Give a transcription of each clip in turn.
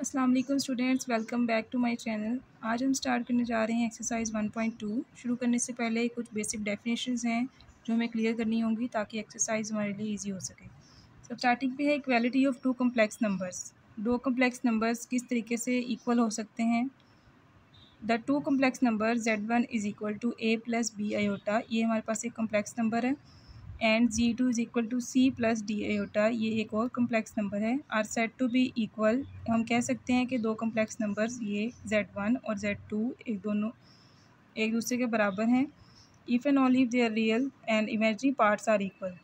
अस्सलाम वालेकुम students, welcome back to my channel. आज हम स्टार्ट करने जा रहे हैं एक्सरसाइज 1.2। शुरू करने से पहले कुछ बेसिक डेफिनेशंस हैं जो हमें क्लियर करनी होंगी ताकि एक्सरसाइज हमारे लिए इजी हो सके। स्टार्टिंग पे है equality of two complex numbers. दो कम्प्लेक्स नंबर्स किस तरीके से इक्वल हो सकते हैं। The two complex number Z1 is equal to A plus B iota, ये हमारे पास एक कम्प्लेक्स नंबर है। And Z2 is equal to C plus D iota, ये एक और कम्प्लेक्स नंबर है। Are said to be equal, हम कह सकते हैं कि दो कम्प्लेक्स नंबर्स ये Z1 और Z2 दोनों एक दूसरे के बराबर हैं। If and only if their real and imaginary parts are equal.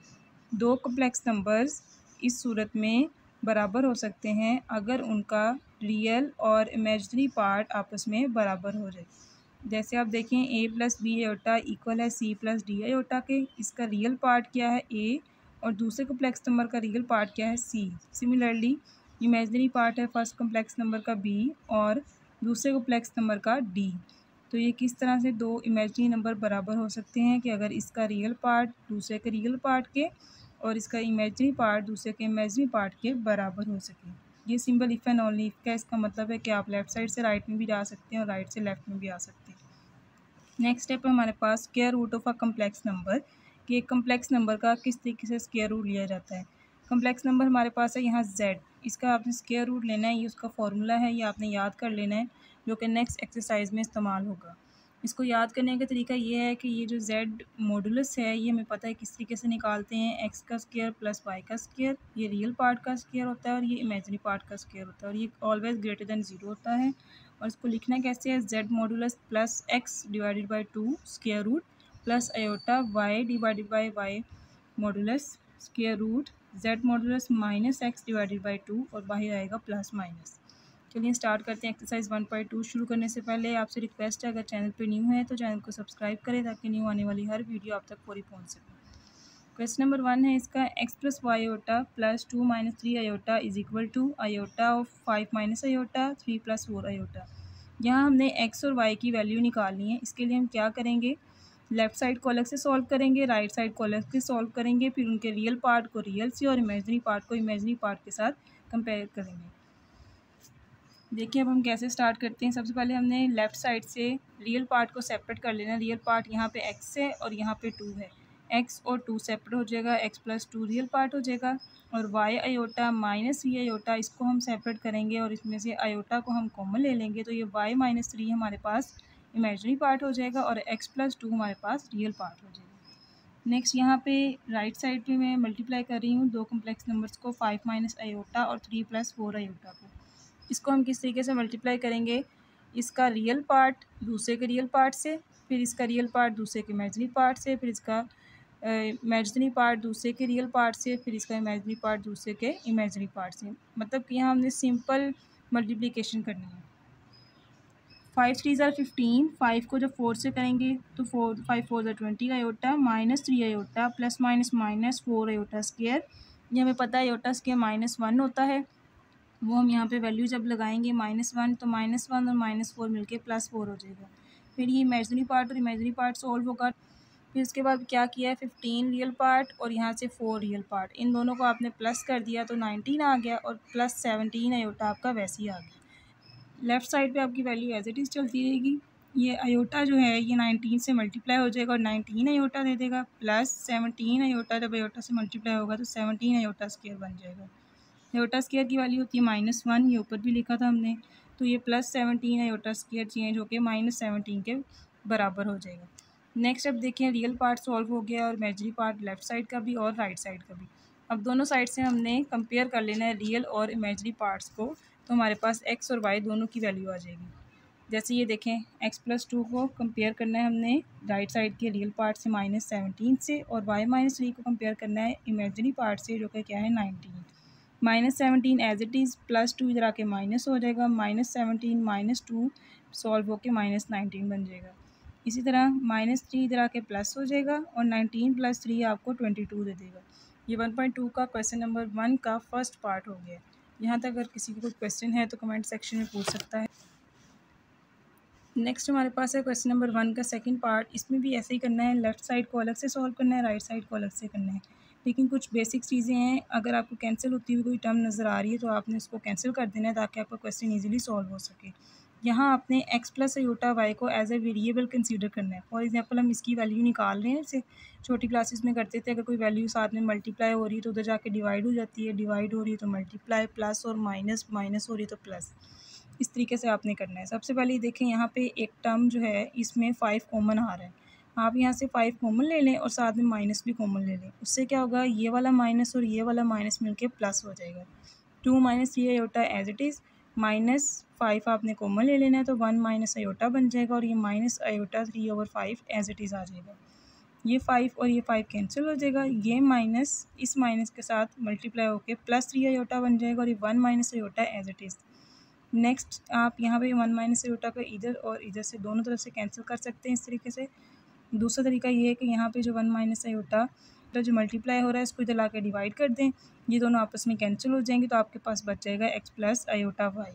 दो कम्प्लेक्स नंबर्स इस सूरत में बराबर हो सकते हैं अगर उनका रियल और इमेजिनरी पार्ट आपस में बराबर हो जाए। जैसे आप देखें A plus B iota equal है C प्लस D आयोटा के। इसका रियल पार्ट क्या है A और दूसरे कम्प्लेक्स नंबर का रियल पार्ट क्या है C। सिमिलरली इमेजिनरी पार्ट है फर्स्ट कम्प्लेक्स नंबर का B और दूसरे कम्प्लेक्स नंबर का D। तो ये किस तरह से दो इमेजिनरी नंबर बराबर हो सकते हैं कि अगर इसका रियल पार्ट दूसरे के रियल पार्ट के और इसका इमेजिनरी पार्ट दूसरे के इमेजिनरी पार्ट के बराबर हो सके। ये symbol if and only if का इसका मतलब है कि आप लेफ़्ट साइड से राइट में भी जा सकते हैं और राइट से लेफ़्ट में भी आ सकते हैं। नेक्स्ट स्टेप है हमारे पास square root of a complex number, कि एक कम्प्लेक्स नंबर का किस तरीके से स्क्वायर रूट लिया जाता है। कम्प्लेक्स नंबर हमारे पास है यहाँ Z, इसका आपने स्क्वायर रूट लेना है, ये उसका फॉर्मूला है, ये आपने याद कर लेना है जो कि नेक्स्ट एक्सरसाइज में इस्तेमाल होगा। इसको याद करने का तरीका ये है कि ये जो Z मॉडुलस है ये हमें पता है किस तरीके से निकालते हैं। x का स्क्वायर प्लस y का स्क्वायर, ये रियल पार्ट का स्क्वायर होता है और ये इमेजिनरी पार्ट का स्क्वायर होता है और ये ऑलवेज ग्रेटर देन 0 होता है। और इसको लिखना कैसे है, Z modulus plus x divided by 2 square root plus iota y divided by y modulus square root Z modulus minus x divided by 2 और बाहर आएगा प्लस माइनस। चलिए स्टार्ट करते हैं एक्सरसाइज 1.2। शुरू करने से पहले आपसे रिक्वेस्ट है, अगर चैनल पे न्यू है तो चैनल को सब्सक्राइब करें ताकि न्यू आने वाली हर वीडियो आप तक पूरी पहुंच सके। क्वेश्चन नंबर 1 है इसका, x plus y iota plus 2 minus 3 iota is equal to iota of 5 minus iota 3 plus 4 iota. यहाँ हमने x और y की वैल्यू निकालनी है। इसके लिए हम क्या करेंगे, लेफ़्ट साइड को अलग से सॉल्व करेंगे, राइट साइड को अलग से सॉल्व करेंगे, फिर उनके रियल पार्ट को रियल से और इमेजिनरी पार्ट को इमेजिनरी पार्ट के साथ कंपेयर करेंगे। देखिए अब हम कैसे स्टार्ट करते हैं। सबसे पहले हमने लेफ़्ट साइड से रियल पार्ट को सेपरेट कर लेना। रियल पार्ट यहाँ पे x है और यहाँ पे 2 है, x और 2 सेपरेट हो जाएगा, x प्लस 2 रियल पार्ट हो जाएगा। और y iota minus v iota इसको हम सेपरेट करेंगे और इसमें से आयोटा को हम कॉमन ले लेंगे तो ये y माइनस 3 हमारे पास इमेजिनरी पार्ट हो जाएगा और x प्लस 2 हमारे पास रियल पार्ट हो जाएगा। नेक्स्ट यहाँ पे राइट साइड पे मैं मल्टीप्लाई कर रही हूँ दो कम्प्लेक्स नंबर्स को, 5 माइनस आयोटा और 3 प्लस 4 आयोटा को। इसको हम किस तरीके से मल्टीप्लाई करेंगे, इसका रियल पार्ट दूसरे के रियल पार्ट से, फिर इसका रियल पार्ट दूसरे के इमेजिनरी पार्ट से, फिर इसका इमेजिनरी पार्ट दूसरे के रियल पार्ट से, फिर इसका इमेजिनरी पार्ट दूसरे के इमेजिनरी पार्ट से। मतलब कि यहाँ हमने सिंपल मल्टीप्लिकेशन करनी है। 5 3 ज़ार 15, 5 को जब 4 से करेंगे तो 5 4 ज़ार 20 iota minus 3 iota plus minus minus 4 iota square. ये हमें पता है आयोटा स्क्वायर -1 होता है, वो हम यहाँ पे वैल्यू जब लगाएंगे -1 तो -1 और -4 मिलके +4 हो जाएगा। फिर ये इमेजिनरी पार्ट और इमेजिनरी पार्ट सॉल्व होगा। फिर उसके बाद क्या किया है, 15 रियल पार्ट और यहाँ से 4 रियल पार्ट, इन दोनों को आपने प्लस कर दिया तो 19 आ गया और प्लस 17 आयोटा आपका वैसे ही आ गया। लेफ़्ट साइड पे आपकी वैल्यू एज इट इज़ चलती रहेगी। ये आयोटा जो है ये 19 से मल्टीप्लाई हो जाएगा और 19 आयोटा दे देगा, प्लस 17 आयोटा जब आयोटा से मल्टीप्लाई होगा तो 17 आयोटा स्क्वायर बन जाएगा। आयोटा स्क्वायर की वैल्यू होती है -1, ये ऊपर भी लिखा था हमने, तो ये प्लस 17 आयोटा स्क्वायर चेंज होकर -17 के बराबर हो जाएगा। नेक्स्ट अब देखें, रियल पार्ट सॉल्व हो गया और इमेजिनरी पार्ट लेफ़्ट साइड का भी और राइट साइड का भी। अब दोनों साइड से हमने कंपेयर कर लेना है रियल और इमेजिनरी पार्ट्स को, तो हमारे पास x और y दोनों की वैल्यू आ जाएगी। जैसे ये देखें, x प्लस 2 को कंपेयर करना है हमने राइट साइड के रियल पार्ट से -17 से, और y माइनस 3 को कंपेयर करना है इमेजिनरी पार्ट से जो कि क्या है 19। -17 एज इट इज़, +2 इधर आके माइनस हो जाएगा, -17 -2 सॉल्व होके -19 बन जाएगा। इसी तरह -3 इधर आके प्लस हो जाएगा और 19 + 3 आपको 22 दे देगा। ये 1.2 का क्वेश्चन नंबर 1 का फर्स्ट पार्ट हो गया। यहाँ तक अगर किसी को कोई क्वेश्चन है तो कमेंट सेक्शन में पूछ सकता है। नेक्स्ट हमारे पास है क्वेश्चन नंबर 1 का सेकंड पार्ट। इसमें भी ऐसे ही करना है, लेफ़्ट साइड को अलग से सॉल्व करना है, राइट साइड को अलग से करना है। लेकिन कुछ बेसिक चीज़ें हैं, अगर आपको कैंसिल होती हुई कोई टर्म नज़र आ रही है तो आपने उसको कैंसिल कर देना है ताकि आपका क्वेश्चन ईजिली सॉल्व हो सके। यहाँ आपने x प्लस आयोटा वाई को एज ए वेरिएबल कंसीडर करना है। फॉर एग्जांपल हम इसकी वैल्यू निकाल रहे हैं, जैसे छोटी क्लासेस में करते थे, अगर कोई वैल्यू साथ में मल्टीप्लाई हो रही है तो उधर जाके डिवाइड हो जाती है, डिवाइड हो रही है तो मल्टीप्लाई, प्लस और माइनस, माइनस हो रही है तो प्लस। इस तरीके से आपने करना है। सबसे पहले देखें यहाँ पे एक टर्म जो है इसमें 5 कॉमन आ रहा है, आप यहाँ से 5 कॉमन ले लें और साथ में माइनस भी कॉमन ले लें। उससे क्या होगा, ये वाला माइनस और ये वाला माइनस मिलके प्लस हो जाएगा। 2 minus 3 iota as it is, minus 5 आपने कॉमन ले लेना है तो 1 माइनस आयोटा बन जाएगा और ये minus iota 3/5 as it is आ जाएगा। ये 5 और ये 5 कैंसिल हो जाएगा, ये माइनस इस माइनस के साथ मल्टीप्लाई होकर प्लस 3 आयोटा बन जाएगा और ये 1 minus iota as it is. Next आप यहाँ पे 1 माइनस आयोटा का इधर और इधर से दोनों तरफ से कैंसिल कर सकते हैं इस तरीके से। दूसरा तरीका ये है कि यहाँ पे जो 1 माइनस आयोटा जो मल्टीप्लाई हो रहा है इसको इधर ला के डिवाइड कर दें, ये दोनों आपस में कैंसिल हो जाएंगे तो आपके पास बच जाएगा x प्लस आयोटा वाई।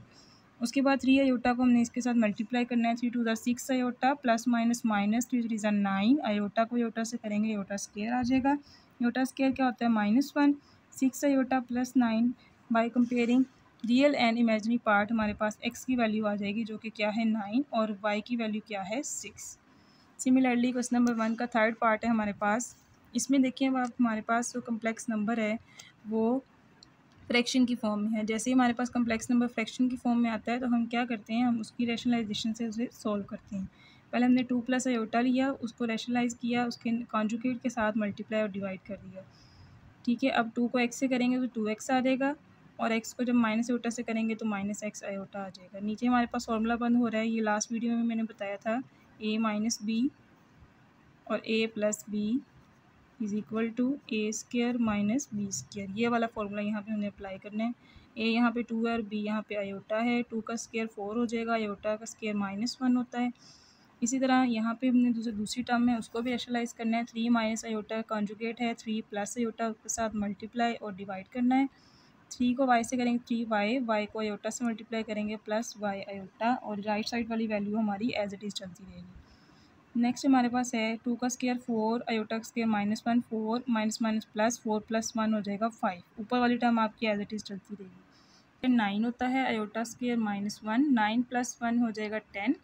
उसके बाद 3 आयोटा को हमने इसके साथ मल्टीप्लाई करना है, 3 to the 6 iota plus minus minus 3 3 ज़ा 9, आयोटा को आयोटा से करेंगे आयोटा स्क्वायर आ जाएगा। आयोटा स्क्वायर क्या होता है, -1, 6 iota plus 9। Bye comparing real and imaginary part हमारे पास x की वैल्यू आ जाएगी जो कि क्या है 9 और y की वैल्यू क्या है 6। सिमिलरली क्वेश्चन नंबर 1 का थर्ड पार्ट है हमारे पास। इसमें देखिए अब आप हमारे पास जो कम्प्लेक्स नंबर है वो फ्रैक्शन की फॉर्म में है। जैसे ही हमारे पास कम्प्लेक्स नंबर फ्रैक्शन की फॉर्म में आता है तो हम क्या करते हैं, हम उसकी रैशनलाइजेशन से उसे सॉल्व करते हैं। पहले हमने 2 प्लस आयोटा लिया, उसको रैशनलाइज किया, उसके कॉन्जुगेट के साथ मल्टीप्लाई और डिवाइड कर दिया। ठीक है, अब 2 को x से करेंगे तो 2x आ जाएगा और x को जब माइनस आयोटा से करेंगे तो माइनस x आयोटा आ जाएगा। नीचे हमारे पास फॉर्मूला बंद हो रहा है, ये लास्ट वीडियो में मैंने बताया था, a माइनस बी और a plus B is equal to A square minus B square. ये वाला फॉर्मूला यहाँ पे हमने अप्लाई करना है। a यहाँ पे 2 है और b यहाँ पे आयोटा है, 2 का स्क्वायर 4 हो जाएगा, आयोटा का स्क्वायर -1 होता है। इसी तरह यहाँ पे हमने दूसरी टर्म है उसको भी रैशनलाइज करना है। 3 माइनस आयोटा कॉन्जुगेट है, 3 प्लस आयोटा के साथ मल्टीप्लाई और डिवाइड करना है। 3 को y से करेंगे 3y, y को आयोटा से मल्टीप्लाई करेंगे प्लस y आयोटा और राइट साइड वाली वैल्यू हमारी एज इट इज़ चलती रहेगी। नेक्स्ट हमारे पास है 2 का स्क्वायर 4, आयोटा का square -1, 4 minus minus plus 4 plus 1 हो जाएगा 5। ऊपर वाली टर्म आपकी एज इट इज़ चलती रहेगी। 9 होता है, आयोटा स्क्वायर -1, 9 प्लस 1 हो जाएगा 10।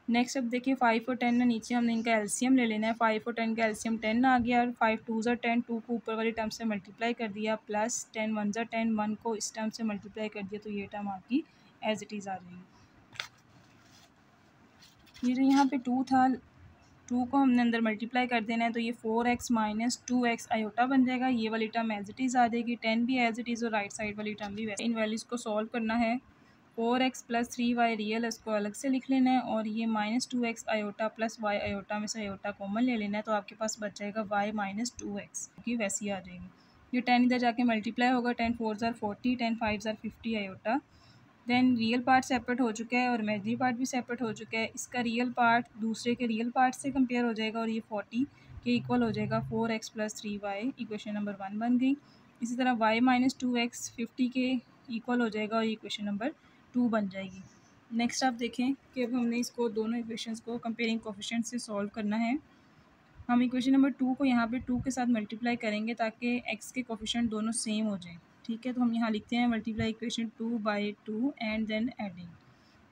नेक्स्ट अब देखिए 5 और 10 ना नीचे हमने इनका एलसीएम ले लेना है। 5 और 10 का एलसीएम 10 आ गया और 5 2 ज़ा 10, 2 को ऊपर वाली टर्म से मल्टीप्लाई कर दिया प्लस 10 1 ज़ा 10, 1 को इस टर्म से मल्टीप्लाई कर दिया तो ये टर्म आपकी एज इट इज़ आ जाएगी। ये जो यहाँ पे 2 था, 2 को हमने अंदर मल्टीप्लाई कर देना है तो ये 4x माइनस 2x आयोटा बन जाएगा। ये वाली टर्म एज इट इज़ आ जाएगी, 10 भी एज इट इज़ और राइट साइड वाली टर्म भी वैसे। इन वैल्यूज़ को सॉल्व करना है। 4x प्लस 3y रियल है, उसको अलग से लिख लेना है और ये -2x iota plus y iota में से आयोटा कॉमन ले लेना है तो आपके पास बच जाएगा y माइनस 2x की वैसी आ जाएगी। ये 10 इधर जाके मल्टीप्लाई होगा, 10 4 ज़ार 40, 10 5 ज़ार 50 iota. Then real part separate हो चुका है और इमेजिनरी पार्ट भी सेपरेट हो चुका है। इसका रियल पार्ट दूसरे के रियल पार्ट से कंपेयर हो जाएगा और ये 40 के इक्वल हो जाएगा 4x plus 3y। Equation number 1 बन गई। इसी तरह y माइनस 2x 50 के इक्वल हो जाएगा और इक्वेशन नंबर 2 बन जाएगी। नेक्स्ट आप देखें कि अब हमने इसको दोनों इक्वेशंस को कंपेयरिंग कोफिशिएंट से सॉल्व करना है। हम इक्वेशन नंबर 2 को यहाँ पे 2 के साथ मल्टीप्लाई करेंगे ताकि x के कोफिशिएंट दोनों सेम हो जाएं। ठीक है, तो हम यहाँ लिखते हैं multiply equation 2/2 and then adding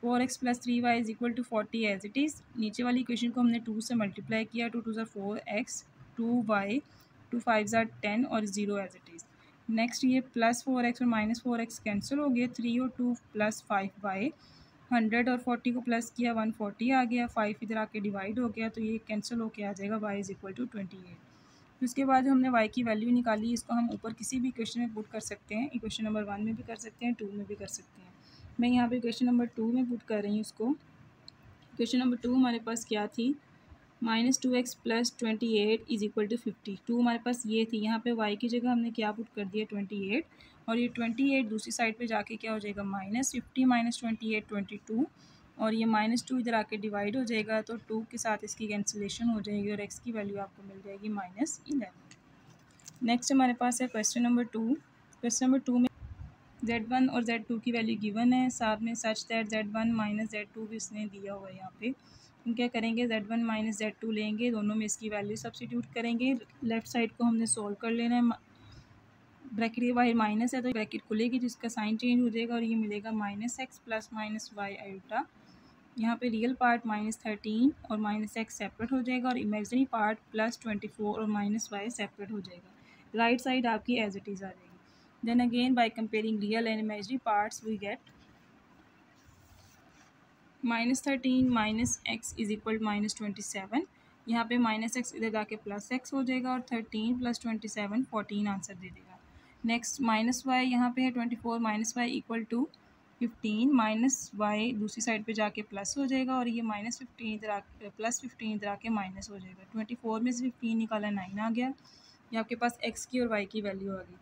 4x plus 3y is equal to 40 as it is. नीचे वाली इक्वेशन को हमने 2 से मल्टीप्लाई किया, 2 2 ज़ा 4x, 2y, 2 5 ज़ा 10 और 0 एज इट इज़। नेक्स्ट ये प्लस 4x और माइनस 4x कैंसिल हो गए, 3 और 2 प्लस 5y, 100 और 40 को प्लस किया 140 आ गया, 5 इधर आके डिवाइड हो गया तो ये कैंसिल होके आ जाएगा y इज इक्वल टू 28। उसके बाद हमने y की वैल्यू निकाली, इसको हम ऊपर किसी भी इक्वेशन में पुट कर सकते हैं। इक्वेशन नंबर 1 में भी कर सकते हैं, 2 में भी कर सकते हैं। मैं यहाँ पे इक्वेशन नंबर 2 में पुट कर रही हूँ इसको। इक्वेशन नंबर 2 हमारे पास क्या थी, -2x plus 28 is equal to 50। 2 हमारे पास ये थी, यहाँ पे y की जगह हमने क्या पुट कर दिया 28 और ये 28 दूसरी साइड पे जाके क्या हो जाएगा -50 माइनस 28 22 और ये -2 इधर आके डिवाइड हो जाएगा तो 2 के साथ इसकी कैंसिलेशन हो जाएगी और x की वैल्यू आपको मिल जाएगी -11। नेक्स्ट हमारे पास है क्वेश्चन नंबर 2। क्वेश्चन नंबर 2 में z1 और z2 की वैल्यू गिवन है, साथ में such that z1 minus z2 भी इसने दिया हुआ है यहाँ पे। हम क्या करेंगे, Z1 माइनस Z2 लेंगे, दोनों में इसकी वैल्यू सब्स्टिट्यूट करेंगे। लेफ़्ट साइड को हमने सोल्व कर लेना है। ब्रैकेट के बाहर माइनस है तो ब्रैकेट खुलेगी तो इसका साइन चेंज हो जाएगा और ये मिलेगा -x प्लस -y आयोटा। यहाँ पे रियल पार्ट -13 और -x सेपरेट हो जाएगा और इमेजिनरी पार्ट +24 और -y सेपरेट हो जाएगा। राइट साइड आपकी एज इट इज़ आ जाएगी। Then again by comparing real and imaginary parts we get -13 -x is equal -27। यहाँ पे -x इधर जाके +x हो जाएगा और 13 + 27 14 आंसर दे देगा। नेक्स्ट -y यहाँ पे है 24 -y इक्वल टू 15 -y दूसरी साइड पे जाके प्लस हो जाएगा और ये -15 इधर आके +15 इधर आके माइनस हो जाएगा। 24 में से 15 निकाला 9 आ गया। ये आपके पास x की और y की वैल्यू आ गई।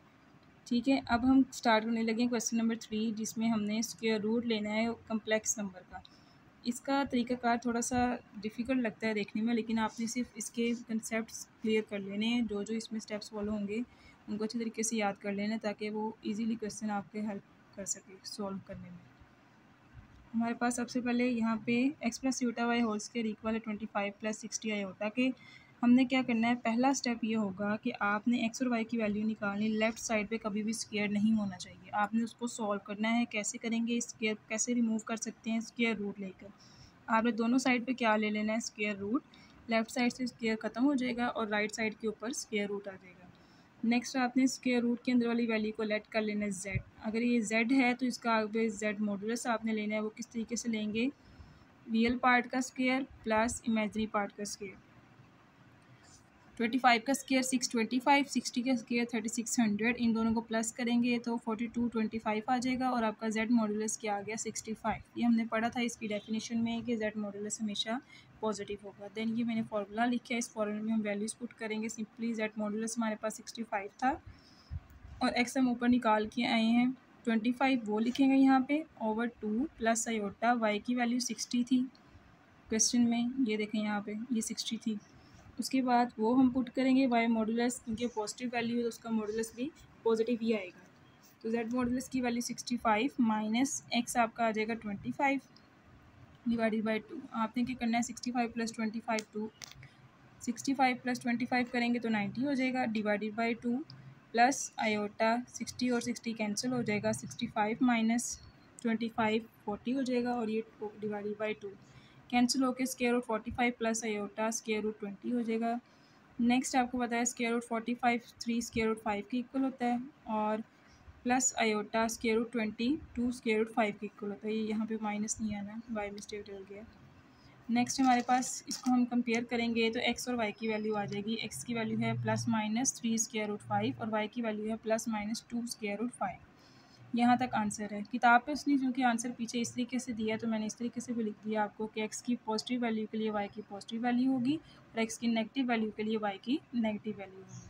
ठीक है, अब हम स्टार्ट करने लगे क्वेश्चन नंबर 3 जिसमें हमने स्क्वायर रूट लेना है कम्प्लेक्स नंबर का। इसका तरीक़ाकार थोड़ा सा डिफ़िकल्ट लगता है देखने में, लेकिन आपने सिर्फ इसके कंसेप्ट्स क्लियर कर लेने हैं। जो जो इसमें स्टेप्स फॉलो होंगे उनको अच्छे तरीके से याद कर लेना ताकि वो इजीली क्वेश्चन आपके हेल्प कर सके सॉल्व करने में। हमारे पास सबसे पहले यहाँ पे x plus iota y whole square equal है 25 + 60 आयोटा के। हमने क्या करना है, पहला स्टेप ये होगा कि आपने x और y की वैल्यू निकालनी। लेफ़्ट साइड पे कभी भी स्क्वायर नहीं होना चाहिए, आपने उसको सॉल्व करना है। कैसे करेंगे, स्क्वायर कैसे रिमूव कर सकते हैं, स्क्वायर रूट लेकर। आपने दोनों साइड पे क्या ले लेना है, स्क्वायर रूट। लेफ़्ट साइड से स्क्वायर ख़त्म हो जाएगा और राइट साइड के ऊपर स्क्वायर रूट आ जाएगा। नेक्स्ट आपने स्क्वायर रूट के अंदर वाली वैल्यू को लेट कर लेना है z। अगर ये z है तो इसका आगे z मॉडुलस आपने लेना है। वो किस तरीके से लेंगे, रियल पार्ट का स्क्वायर प्लस इमेजिनरी पार्ट का स्क्वायर। 25 का स्क्वायर 625, 60 का स्क्वायर 3600। इन दोनों को प्लस करेंगे तो 4225 आ जाएगा और आपका z मॉडुलस क्या आ गया, 65। ये हमने पढ़ा था इसकी डेफिनेशन में कि z मॉडुलस हमेशा पॉजिटिव होगा। देन ये मैंने फार्मूला लिखा है, इस फार्मूले में हम वैल्यूज़ पुट करेंगे। सिंपली z मॉडुलस हमारे पास 65 था और x हम ऊपर निकाल के आए हैं 25, वो लिखेंगे यहाँ पे ओवर 2 प्लस आयोटा। y की वैल्यू 60 थी क्वेश्चन में, ये देखें यहाँ पे ये 60 थी। उसके बाद वो हम पुट करेंगे y मॉडुलस, क्योंकि पॉजिटिव वैल्यू है तो उसका मॉडुलस भी पॉजिटिव ही आएगा। तो z मॉडुलस की वैल्यू 65 माइनस x आपका आ जाएगा 25 डिवाइडेड बाई 2। आपने क्या करना है, 65 + 25 2, 65 + 25 करेंगे तो 90 हो जाएगा डिवाइडेड बाई 2 प्लस आयोटा 60 और 60 कैंसिल हो जाएगा। 65 माइनस 25 40 हो जाएगा और ये डिवाइडेड बाई 2 कैंसिल होकर square root 45 plus iota square root 20 हो जाएगा। नेक्स्ट आपको पता है स्क्वायर रूट 45 3 स्क्वायर रूट 5 के इक्वल होता है और plus iota square root 20 2 square root 5 के इक्वल होता है। ये यहाँ पे माइनस नहीं आना, बाय मिस्टेक डल गया। नेक्स्ट हमारे पास इसको हम कंपेयर करेंगे तो x और y की वैल्यू आ जाएगी। x की वैल्यू है +-3 स्क्वायर रूट 5 और y की वैल्यू है +-2 स्क्वायर रूट 5। यहाँ तक आंसर है। किताब पे उसने क्योंकि आंसर पीछे इस तरीके से दिया तो मैंने इस तरीके से भी लिख दिया आपको कि x की पॉजिटिव वैल्यू के लिए y की पॉजिटिव वैल्यू होगी और x की नेगेटिव वैल्यू के लिए y की नेगेटिव वैल्यू होगी।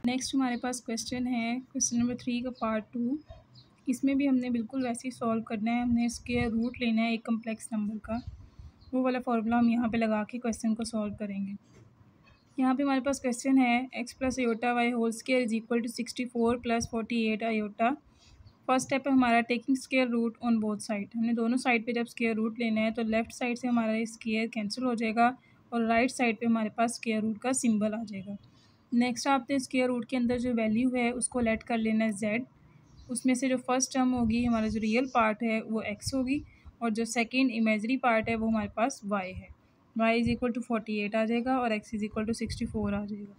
नेक्स्ट हमारे पास क्वेश्चन है क्वेश्चन नंबर 3 का पार्ट 2। इसमें भी हमने बिल्कुल वैसे ही सॉल्व करना है। हमने स्क्वायर रूट लेना है एक कम्प्लेक्स नंबर का, वो वाला फार्मूला हम यहाँ पे लगा के क्वेश्चन को सॉल्व करेंगे। यहाँ पे हमारे पास क्वेश्चन है x plus iota y whole square is equal to 64 + 48 आयोटा। फर्स्ट स्टेप है हमारा taking square root on both side. हमने दोनों साइड पे जब स्क्वायर रूट लेना है तो लेफ्ट साइड से हमारा स्क्वायर कैंसिल हो जाएगा और राइट साइड पे हमारे पास स्क्वायर रूट का सिंबल आ जाएगा। नेक्स्ट आपने स्क्वायर रूट के अंदर जो वैल्यू है उसको लेट कर लेना है z। उसमें से जो फर्स्ट टर्म होगी हमारा जो रियल पार्ट है वो x होगी और जो सेकेंड इमेजरी पार्ट है वो हमारे पास y है। y इज़ इक्वल टू 48 आ जाएगा और x इज़ इक्वल टू 64 आ जाएगा।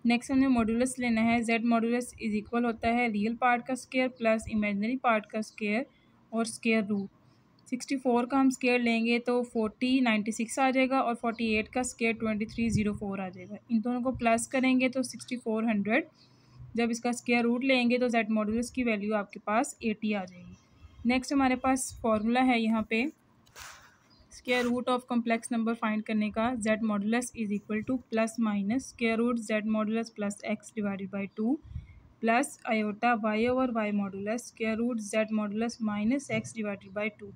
नेक्स्ट हमने मॉडुलस लेना है। z मॉडुलस इज इक्वल होता है रियल पार्ट का स्क्वायर प्लस इमेजिनरी पार्ट का स्क्वायर और स्क्वायर रूट। 64 का हम स्क्वायर लेंगे तो 96 आ जाएगा और 48 का स्क्वायर 2304 आ जाएगा। इन दोनों को प्लस करेंगे तो 6400। जब इसका स्क्वायर रूट लेंगे तो z मॉडुलस की वैल्यू आपके पास 80 आ जाएगी। नेक्स्ट हमारे पास फॉर्मूला है यहाँ पे square root of complex number find करने का। z modulus is equal to plus minus square root z modulus plus x divided by 2 plus iota y over y modulus square root z modulus minus x divided by 2।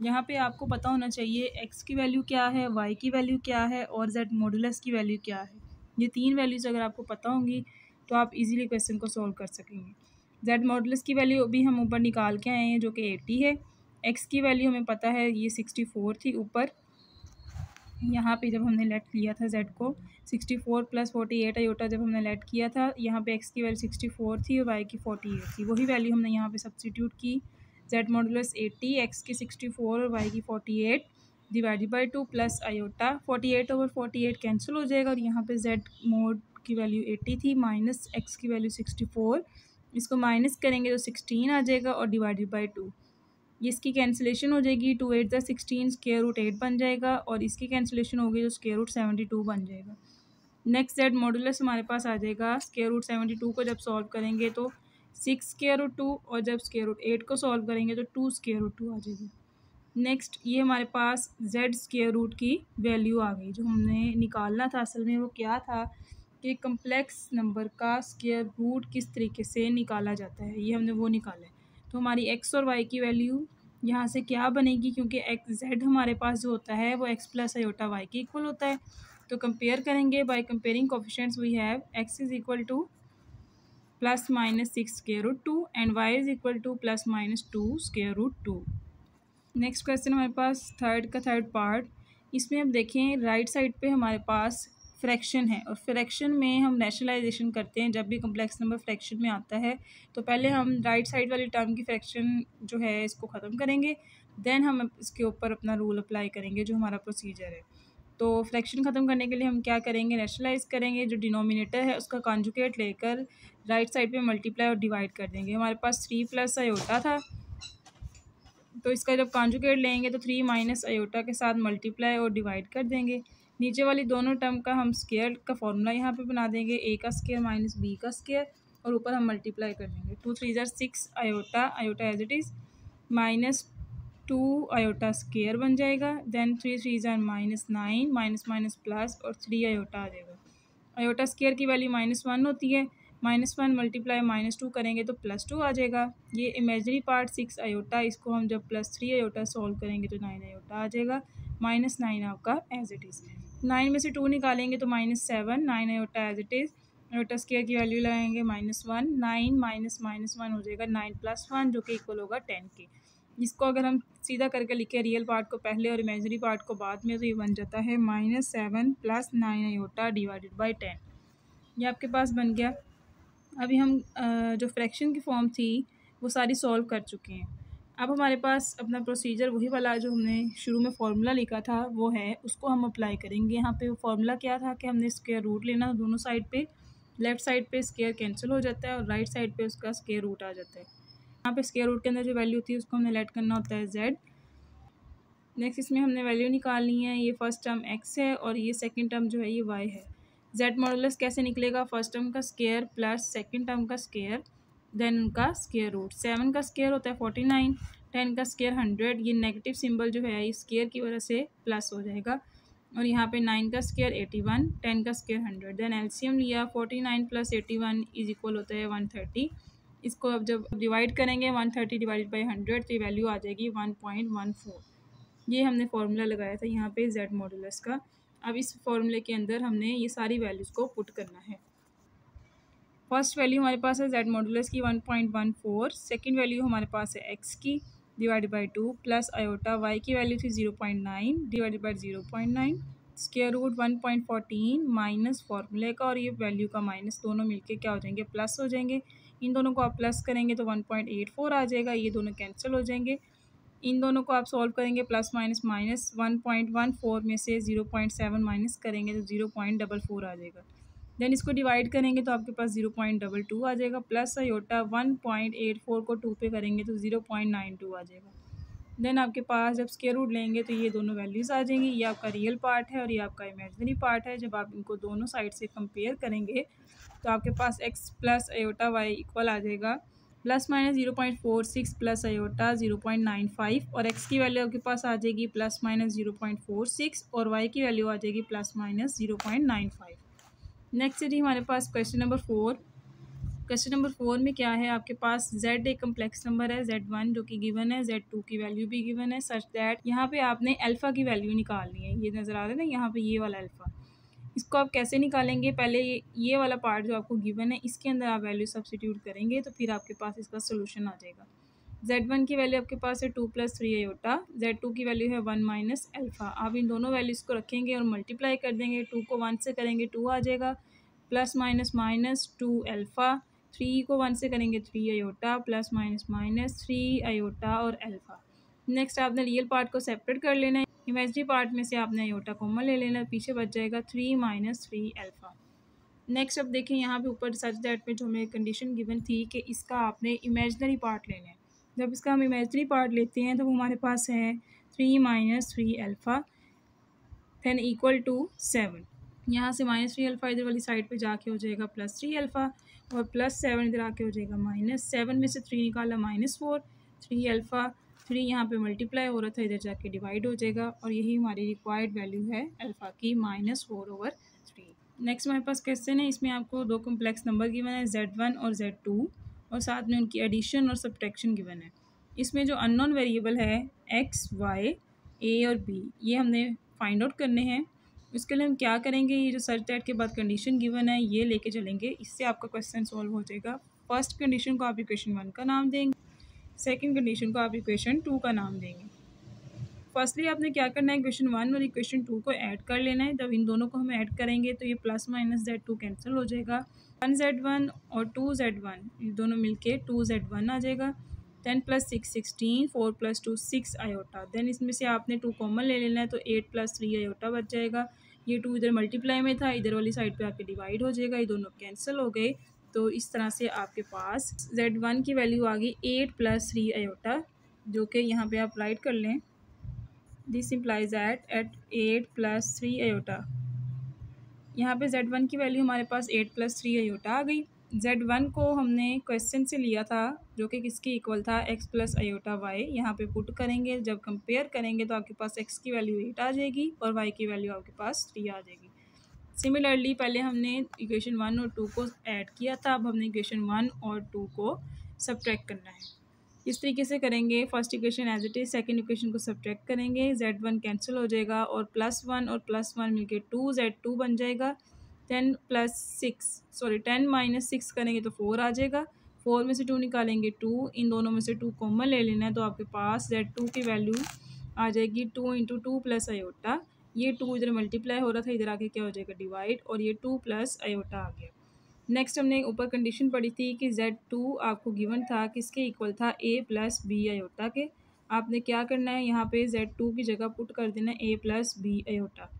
यहाँ पे आपको पता होना चाहिए x की value क्या है, y की वैल्यू क्या है और z मॉडुलस की वैल्यू क्या है। ये तीन वैल्यूज़ अगर आपको पता होंगी तो आप इजीली क्वेश्चन को सॉल्व कर सकेंगे। z मॉडुलस की वैल्यू अभी हम ऊपर निकाल के आए हैं जो कि 80 है। x की वैल्यू हमें पता है ये 64 थी ऊपर यहाँ पे जब हमने लेट किया था z को 64 + 48 आयोटा जब हमने लेट किया था, यहाँ पे x की वैल्यू 64 थी और y की 48 थी। वही वैल्यू हमने यहाँ पे सब्स्टिट्यूट की। z मॉडुलस 80, x की 64 और y की 48 divided by 2 plus iota 48/48 cancel हो जाएगा और यहाँ पे z मोड की वैल्यू 80 थी माइनस x की वैल्यू 64, इसको माइनस करेंगे तो 16 आ जाएगा और डिवाइडेड बाई 2। इसकी कैंसिलेशन हो जाएगी, 2 8 ज़ा 16 स्क्वायर रूट 8 बन जाएगा और इसकी कैंसिलेशन होगी तो स्क्वायर रूट 72 बन जाएगा। नेक्स्ट z मॉडुलस हमारे पास आ जाएगा, स्क्वायर रूट 72 को जब सॉल्व करेंगे तो 6 स्क्वायर रूट 2 और जब स्क्वायर रूट 8 को सॉल्व करेंगे तो 2 स्क्वायर रूट 2 आ जाएगी। नेक्स्ट ये हमारे पास z स्क्वायर रूट की वैल्यू आ गई। जो हमने निकालना था असल में वो क्या था कि कम्प्लेक्स नंबर का स्क्वायर रूट किस तरीके से निकाला जाता है, ये हमने वो निकाला है। तो हमारी x और y की वैल्यू यहाँ से क्या बनेगी, क्योंकि z हमारे पास जो होता है वो x प्लस आयोटा y के इक्वल होता है। तो कंपेयर करेंगे, by comparing coefficients we have x is equal to plus minus 6 square root 2 and y is equal to plus minus 2 square root 2। Next question हमारे पास थर्ड पार्ट। इसमें हम देखें राइट साइड पे हमारे पास फ्रैक्शन है और फ्रैक्शन में हम रैशनलाइजेशन करते हैं। जब भी कम्प्लेक्स नंबर फ्रैक्शन में आता है तो पहले हम राइट साइड वाली टर्म की फ्रैक्शन जो है इसको ख़त्म करेंगे, देन हम इसके ऊपर अपना रूल अप्लाई करेंगे जो हमारा प्रोसीजर है। तो फ्रैक्शन ख़त्म करने के लिए हम क्या करेंगे, रैशनलाइज करेंगे। जो डिनोमिनेटर है उसका कॉन्जुगेट लेकर राइट साइड पे मल्टीप्लाई और डिवाइड कर देंगे। हमारे पास 3 प्लस आयोटा था तो इसका जब कॉन्जुगेट लेंगे तो 3 माइनस आयोटा के साथ मल्टीप्लाई और डिवाइड कर देंगे। नीचे वाली दोनों टर्म का हम स्क्वायर का फॉर्मूला यहाँ पे बना देंगे, a का स्क्वायर माइनस b का स्क्वायर और ऊपर हम मल्टीप्लाई कर देंगे। 2 3 ज़ा 6 iota as it is minus 2 iota square बन जाएगा। देन 3 3 ज़ा -9 माइनस माइनस प्लस और 3 आयोटा आ जाएगा। आयोटा स्क्वायर की वैल्यू -1 होती है, -1 मल्टीप्लाई -2 करेंगे तो +2 आ जाएगा। ये इमेजनरी पार्ट 6 आयोटा, इसको हम जब +3 आयोटा सॉल्व करेंगे तो 9 आयोटा आ जाएगा। -9 आपका एज इट इज़। 9 में से 2 निकालेंगे तो -7, 9 iota as it is. Iota square की वैल्यू लगाएंगे -1, 9 माइनस -1 हो जाएगा 9 + 1 जो कि इक्वल होगा 10 के। इसको अगर हम सीधा करके लिखें रियल पार्ट को पहले और इमेजनरी पार्ट को बाद में तो ये बन जाता है -7 + 9 आयोटा डिवाइडेड बाई 10। ये आपके पास बन गया। अभी हम जो फ्रैक्शन की फॉर्म थी वो सारी सॉल्व कर चुके हैं। अब हमारे पास अपना प्रोसीजर वही वाला जो हमने शुरू में फार्मूला लिखा था वो है, उसको हम अप्लाई करेंगे। यहाँ पे वो फार्मूला क्या था कि हमने स्क्वायर रूट लेना दोनों साइड पे। लेफ़्ट साइड पे स्क्वायर कैंसिल हो जाता है और राइट साइड पे उसका स्क्वायर रूट आ जाता है। यहाँ पे स्क्वायर रूट के अंदर जो वैल्यू थी उसको हमने लेट करना होता है z। नेक्स्ट इसमें हमने वैल्यू निकालनी है। ये फर्स्ट टर्म x है और ये सेकेंड टर्म जो है ये y है। z मॉडुलस कैसे निकलेगा, फर्स्ट टर्म का स्क्वायर प्लस सेकंड टर्म का स्क्वायर देन उनका स्क्वायर रूट। 7 का स्क्वायर होता है 49, 10 का स्क्वायर 100। ये नेगेटिव सिंबल जो है इस स्क्वायर की वजह से प्लस हो जाएगा और यहाँ पे 9 का स्क्वायर 81, 10 का स्क्वायर 100। देन एलसीएम लिया, 49 + 81 इज इक्वल होता है 130। इसको अब जब डिवाइड करेंगे 130 डिवाइडेड बाई 100 तो ये वैल्यू आ जाएगी 1.14। ये हमने फार्मूला लगाया था यहाँ पे z मॉडुलस का। अब इस फार्मूले के अंदर हमने ये सारी वैल्यूज़ को पुट करना है। फर्स्ट वैल्यू हमारे पास है z मॉडुलस की 1.14, सेकंड वैल्यू हमारे पास है x की divided by 2 plus iota, y की वैल्यू थी 0.9 divided by 0.9 square root 1.14 minus फार्मूले का और ये वैल्यू का माइनस दोनों मिलके क्या हो जाएंगे, प्लस हो जाएंगे। इन दोनों को आप प्लस करेंगे तो 1.84 आ जाएगा, ये दोनों कैंसिल हो जाएंगे। इन दोनों को आप सॉल्व करेंगे प्लस माइनस 1.14 में से 0.7 माइनस करेंगे तो 0.44 आ जाएगा। देन इसको डिवाइड करेंगे तो आपके पास 0.22 आ जाएगा प्लस आयोटा 1.84 को 2 पे करेंगे तो 0.92 आ जाएगा। देन आपके पास जब स्क्वायर रूट लेंगे तो ये दोनों वैल्यूज़ आ जाएंगी। ये आपका रियल पार्ट है और ये आपका इमेजिनरी पार्ट है। जब आप इनको दोनों साइड से कंपेयर करेंगे तो आपके पास x plus iota y equal आ जाएगा प्लस माइनस 0.46 प्लस आयोटा 0.95 और x की वैल्यू आपके पास आ जाएगी प्लस माइनस 0.46 और y की वैल्यू आ जाएगी प्लस माइनस 0.95। नेक्स्ट है जी हमारे पास क्वेश्चन नंबर 4। क्वेश्चन नंबर 4 में क्या है, आपके पास z एक कम्प्लेक्स नंबर है z1 जो कि गिवन है, z2 की वैल्यू भी गिवन है सच दैट यहाँ पे आपने अल्फ़ा की वैल्यू निकालनी है। ये नज़र आ रहा है ना यहाँ पे ये वाला अल्फ़ा, इसको आप कैसे निकालेंगे, पहले ये वाला पार्ट जो आपको गिवन है इसके अंदर आप वैल्यू सब्स्टिट्यूट करेंगे तो फिर आपके पास इसका सोल्यूशन आ जाएगा। Z1 की वैल्यू आपके पास है 2 + 3 अयोटा, Z2 की वैल्यू है 1 - अल्फ़ा। आप इन दोनों वैल्यूज़ को रखेंगे और मल्टीप्लाई कर देंगे। 2 को 1 से करेंगे 2 आ जाएगा, प्लस माइनस माइनस 2 अल्फ़ा। 3 को 1 से करेंगे 3 iota, plus minus minus 3 iota और अल्फ़ा। नेक्स्ट आपने रियल पार्ट को सेपरेट कर लेना है। इमेजिनरी पार्ट में से आपने अयोटा कॉमन ले लेना है, पीछे बच जाएगा 3 - 3 अल्फ़ा। नेक्स्ट अब देखें यहाँ पे ऊपर सच दैट में जो हमें कंडीशन गिवन थी कि इसका आपने इमेजिनरी पार्ट लेना है। जब इसका हम इमेजिनरी पार्ट लेते हैं तो वो हमारे पास है 3 - 3 अल्फ़ा दैन इक्वल टू 7। यहाँ से -3 अल्फ़ा इधर वाली साइड पे जाके हो जाएगा +3 अल्फ़ा और +7 इधर आके हो जाएगा -7 में से 3 निकाला -4, 3 अल्फ़ा। 3 यहाँ पे मल्टीप्लाई हो रहा था, इधर जाके डिवाइड हो जाएगा और यही हमारी रिक्वायर्ड वैल्यू है अल्फ़ा की -4/3। नेक्स्ट हमारे पास क्वेश्चन है, इसमें आपको दो कॉम्प्लेक्स नंबर गिवन है Z1 और Z2 और साथ में उनकी एडिशन और सब्ट्रैक्शन गिवन है। इसमें जो अननोन वेरिएबल है X, Y, A और B ये हमने फाइंड आउट करने हैं। इसके लिए हम क्या करेंगे, ये जो सर्च दैट के बाद कंडीशन गिवन है ये लेके चलेंगे, इससे आपका क्वेश्चन सॉल्व हो जाएगा। फर्स्ट कंडीशन को आप इक्वेशन 1 का नाम देंगे, सेकंड कंडीशन को आप इक्वेशन 2 का नाम देंगे। फर्स्टली आपने क्या करना है, इक्वेशन 1 और इक्वेशन 2 को ऐड कर लेना है। जब इन दोनों को हम ऐड करेंगे तो ये प्लस माइनस Z2 कैंसिल हो जाएगा। 1Z1 और 2Z1 ये दोनों मिलके 2Z1 आ जाएगा। 10 + 6 16, 4 + 2 6 अयोटा। देन इसमें से आपने 2 कॉमन ले लेना है तो 8 + 3 अयोटा बच जाएगा। ये 2 इधर मल्टीप्लाई में था, इधर वाली साइड पे आके डिवाइड हो जाएगा, ये दोनों कैंसिल हो गए। तो इस तरह से आपके पास Z1 की वैल्यू आ गई 8 + 3 अयोटा, जो कि यहाँ पे आप राइट कर लें। This implies at 8 + 3 iota. यहाँ पे Z1 की वैल्यू हमारे पास 8 + 3 अयोटा आ गई। Z1 को हमने क्वेश्चन से लिया था जो कि किसके इक्वल था, x + अयोटा y। यहाँ पे पुट करेंगे, जब कंपेयर करेंगे तो आपके पास x की वैल्यू 8 आ जाएगी और y की वैल्यू आपके पास 3 आ जाएगी। सिमिलरली पहले हमने इक्वेशन 1 और 2 को ऐड किया था, अब हमने इक्वेशन 1 और 2 को सब्ट्रैक्ट करना है। इस तरीके से करेंगे, first equation as it is, second equation को सब्ट्रैक्ट करेंगे, Z1 कैंसिल हो जाएगा और +1 और +1 मिलके 2Z2 बन जाएगा। 10 - 6 करेंगे तो 4 आ जाएगा। 4 में से 2 निकालेंगे 2, इन दोनों में से 2 कॉमन ले लेना है तो आपके पास Z2 की वैल्यू आ जाएगी 2 × 2 + अयोटा। ये 2 इधर मल्टीप्लाई हो रहा था, इधर आके क्या हो जाएगा डिवाइड, और ये 2 + अयोटा आ गया। नेक्स्ट हमने ऊपर कंडीशन पढ़ी थी कि Z2 आपको गिवन था किसके इक्वल था, A + B अयोटा के। आपने क्या करना है, यहाँ पे Z2 की जगह पुट कर देना है A + B अयोटा।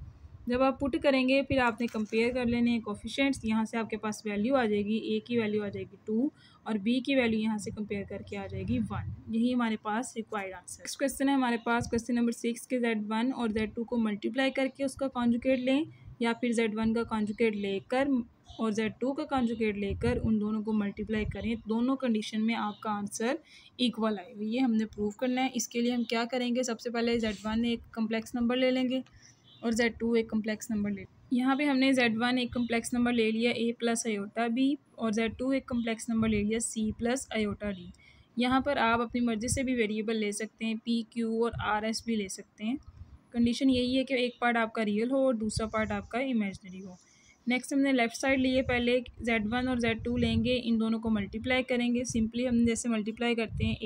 जब आप पुट करेंगे फिर आपने कंपेयर कर लेने हैं कोफिशिएंट्स, यहाँ से आपके पास वैल्यू आ जाएगी, A की वैल्यू आ जाएगी 2 और B की वैल्यू यहाँ से कंपेयर करके आ जाएगी 1। यही हमारे पास रिक्वायर्ड आंसर। नेक्स्ट क्वेश्चन है हमारे पास क्वेश्चन नंबर 6 के Z1 और Z2 को मल्टीप्लाई करके उसका कॉन्जुगेट लें, या फिर Z1 का कॉन्जुगेट लेकर और Z2 का कॉन्जुगेट लेकर उन दोनों को मल्टीप्लाई करें, दोनों कंडीशन में आपका आंसर इक्वल आएगा। ये हमने प्रूव करना है। इसके लिए हम क्या करेंगे, सबसे पहले Z1 एक कम्प्लेक्स नंबर ले लेंगे और Z2 एक कम्प्लेक्स नंबर ले। यहाँ पे हमने Z1 एक कम्प्लेक्स नंबर ले लिया A + अयोटा B और Z2 एक कम्प्लेक्स नंबर ले लिया C + अयोटा D। यहाँ पर आप अपनी मर्ज़ी से भी वेरिएबल ले सकते हैं, P, Q और R, S भी ले सकते हैं। कंडीशन यही है कि एक पार्ट आपका रियल हो और दूसरा पार्ट आपका इमेजिनरी हो। नेक्स्ट हमने लेफ्ट साइड लिए, पहले Z1 और Z2 लेंगे, इन दोनों को मल्टीप्लाई करेंगे। सिंपली हम जैसे मल्टीप्लाई करते हैं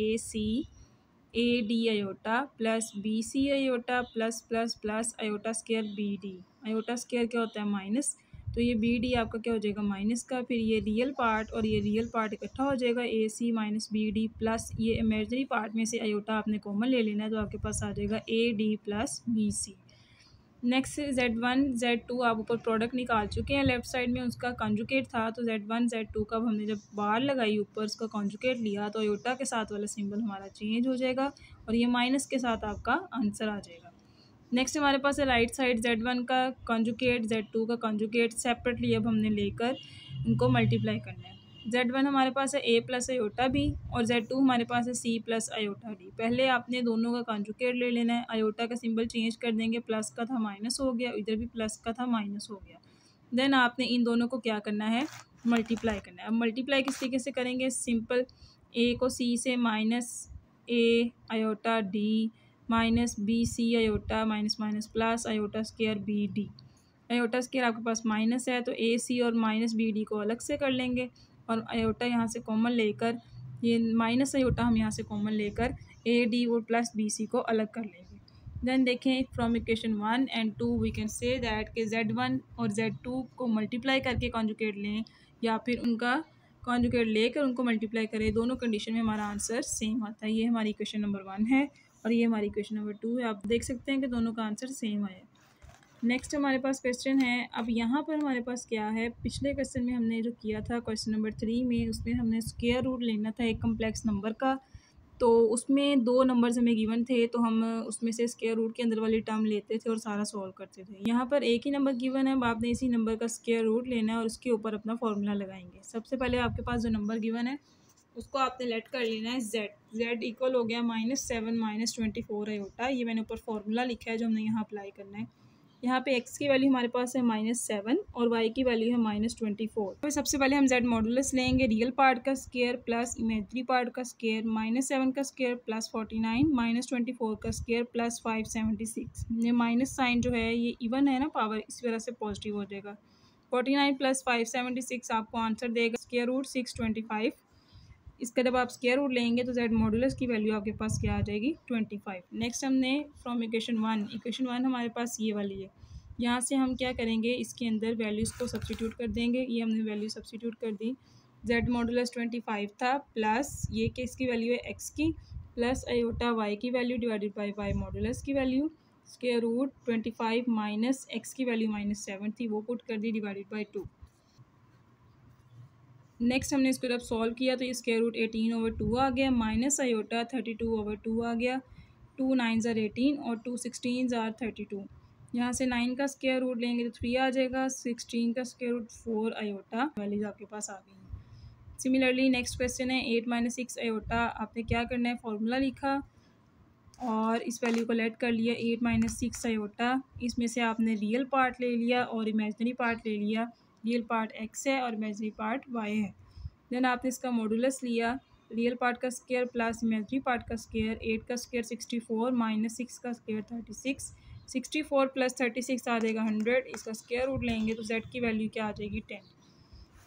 AD iota plus BC iota plus iota square BD। Iota square क्या होता है, माइनस, तो ये BD आपका क्या हो जाएगा, माइनस का। फिर ये रियल पार्ट और ये रियल पार्ट इकट्ठा हो जाएगा, AC - BD प्लस ये इमेजिनरी पार्ट में से अयोटा आपने कॉमन ले लेना है तो आपके पास आ जाएगा AD plus BC। Next Z1 Z2 आप ऊपर प्रोडक्ट निकाल चुके हैं, लेफ्ट साइड में उसका कॉन्जुगेट था, तो Z1 Z2 का हमने जब बार लगाई ऊपर उसका कॉन्जुगेट लिया तो अयोटा के साथ वाला सिंबल हमारा चेंज हो जाएगा और ये माइनस के साथ आपका आंसर आ जाएगा। नेक्स्ट हमारे पास है राइट साइड, Z1 का कॉन्जुगेट Z2 का कॉन्जुगेट सेपरेटली अब हमने लेकर उनको मल्टीप्लाई करना है। Z1 हमारे पास है A + अयोटा B और Z2 हमारे पास है C + अयोटा D। पहले आपने दोनों का कॉन्जुगेट ले लेना है, अयोटा का सिंबल चेंज कर देंगे, प्लस का था माइनस हो गया, इधर भी प्लस का था माइनस हो गया। देन आपने इन दोनों को क्या करना है, मल्टीप्लाई करना है। अब मल्टीप्लाई किस तरीके से करेंगे, सिंपल A को C से -A iota D minus BC iota minus plus iota square BD। Iota square आपके पास माइनस है तो AC और -BD को अलग से कर लेंगे और अयोटा यहाँ से कॉमन लेकर ये माइनस आयोटा हम यहाँ से कॉमन लेकर ए डी और प्लस बी सी को अलग कर लेंगे। देन देखें from equation 1 and 2 we can say that कि Z1 और Z2 को मल्टीप्लाई करके कॉन्जुगेट लें या फिर उनका कॉन्जुगेट लेकर उनको मल्टीप्लाई करें, दोनों कंडीशन में हमारा आंसर सेम आता है। ये हमारी इक्वेशन नंबर 1 है और ये हमारी इक्वेशन नंबर 2 है। आप देख सकते हैं कि दोनों का आंसर सेम आया। नेक्स्ट हमारे पास क्वेश्चन है, अब यहाँ पर हमारे पास क्या है, पिछले क्वेश्चन में हमने जो किया था क्वेश्चन नंबर 3 में, उसमें हमने स्क्वायर रूट लेना था एक कम्प्लेक्स नंबर का, तो उसमें 2 नंबर्स हमें गिवन थे, तो हम उसमें से स्क्वायर रूट के अंदर वाली टर्म लेते थे और सारा सॉल्व करते थे। यहाँ पर एक ही नंबर गिवन है, अब आपने इसी नंबर का स्क्वायर रूट लेना है और उसके ऊपर अपना फॉर्मूला लगाएंगे। सबसे पहले आपके पास जो नंबर गिवन है उसको आपने लेट कर लेना है z इक्वल हो गया -7 -24 आयोटा। ये मैंने ऊपर फॉर्मूला लिखा है जो हमने यहाँ अप्लाई करना है। यहाँ पे x की वैल्यू हमारे पास है -7 और y की वैल्यू है -24। तो सबसे पहले हम z मॉडुलस लेंगे, रियल पार्ट का स्क्वायर प्लस इमेजरी पार्ट का स्क्वायर, -7 का स्क्वायर प्लस 49, -24 का स्क्वायर प्लस 576। ये माइनस साइन जो है ये इवन है ना पावर, इस वजह से पॉजिटिव हो जाएगा। 49 प्लस 576 आपको आंसर देगा स्क्वायर रूट 625। इसका जब आप स्क्वायर रूट लेंगे तो z मॉडुलस की वैल्यू आपके पास क्या आ जाएगी 25। नेक्स्ट हमने फ्रॉम इक्वेशन 1 हमारे पास ये वाली है, यहाँ से हम क्या करेंगे, इसके अंदर वैल्यूज़ को सब्स्टिट्यूट कर देंगे। ये हमने वैल्यू सब्स्टिट्यूट कर दी, z मॉडुलस 25 था प्लस ये कि इसकी वैल्यू है x की प्लस आयोटा y की value divided by y modulus की value, square root 25 minus x की वैल्यू -7 थी वो पुट कर दी डिवाइडेड बाई 2। नेक्स्ट हमने इसको जब सॉल्व किया तो ये स्क्वायर रूट 18/2 आ गया, माइनस आयोटा 32/2 आ गया, 2 9s are 18 और 2 16s are 32। यहाँ से 9 का स्क्वायर रूट लेंगे तो 3 आ जाएगा, 16 का स्क्वायर रूट 4 आयोटा वैल्यूज आपके पास आ गई हैं। सिमिलरली नेक्स्ट क्वेश्चन है 8 - 6 आयोटा। आपने क्या करना है, फॉर्मूला लिखा और इस वैल्यू को लेट कर लिया 8 - 6 आयोटा। इसमें से आपने रियल पार्ट ले लिया और इमेजनरी पार्ट ले लिया। रियल पार्ट x है और इमेजनरी पार्ट y है। देन आपने इसका मॉडुलस लिया, रियल पार्ट का स्क्वायर प्लस इमेजनरी पार्ट का स्क्वायर, 8 का स्क्वायर 64 माइनस 6 का स्क्वायर 36, 64 प्लस 36 आ जाएगा 100। इसका स्क्वायर रूट लेंगे तो z की वैल्यू क्या आ जाएगी 10।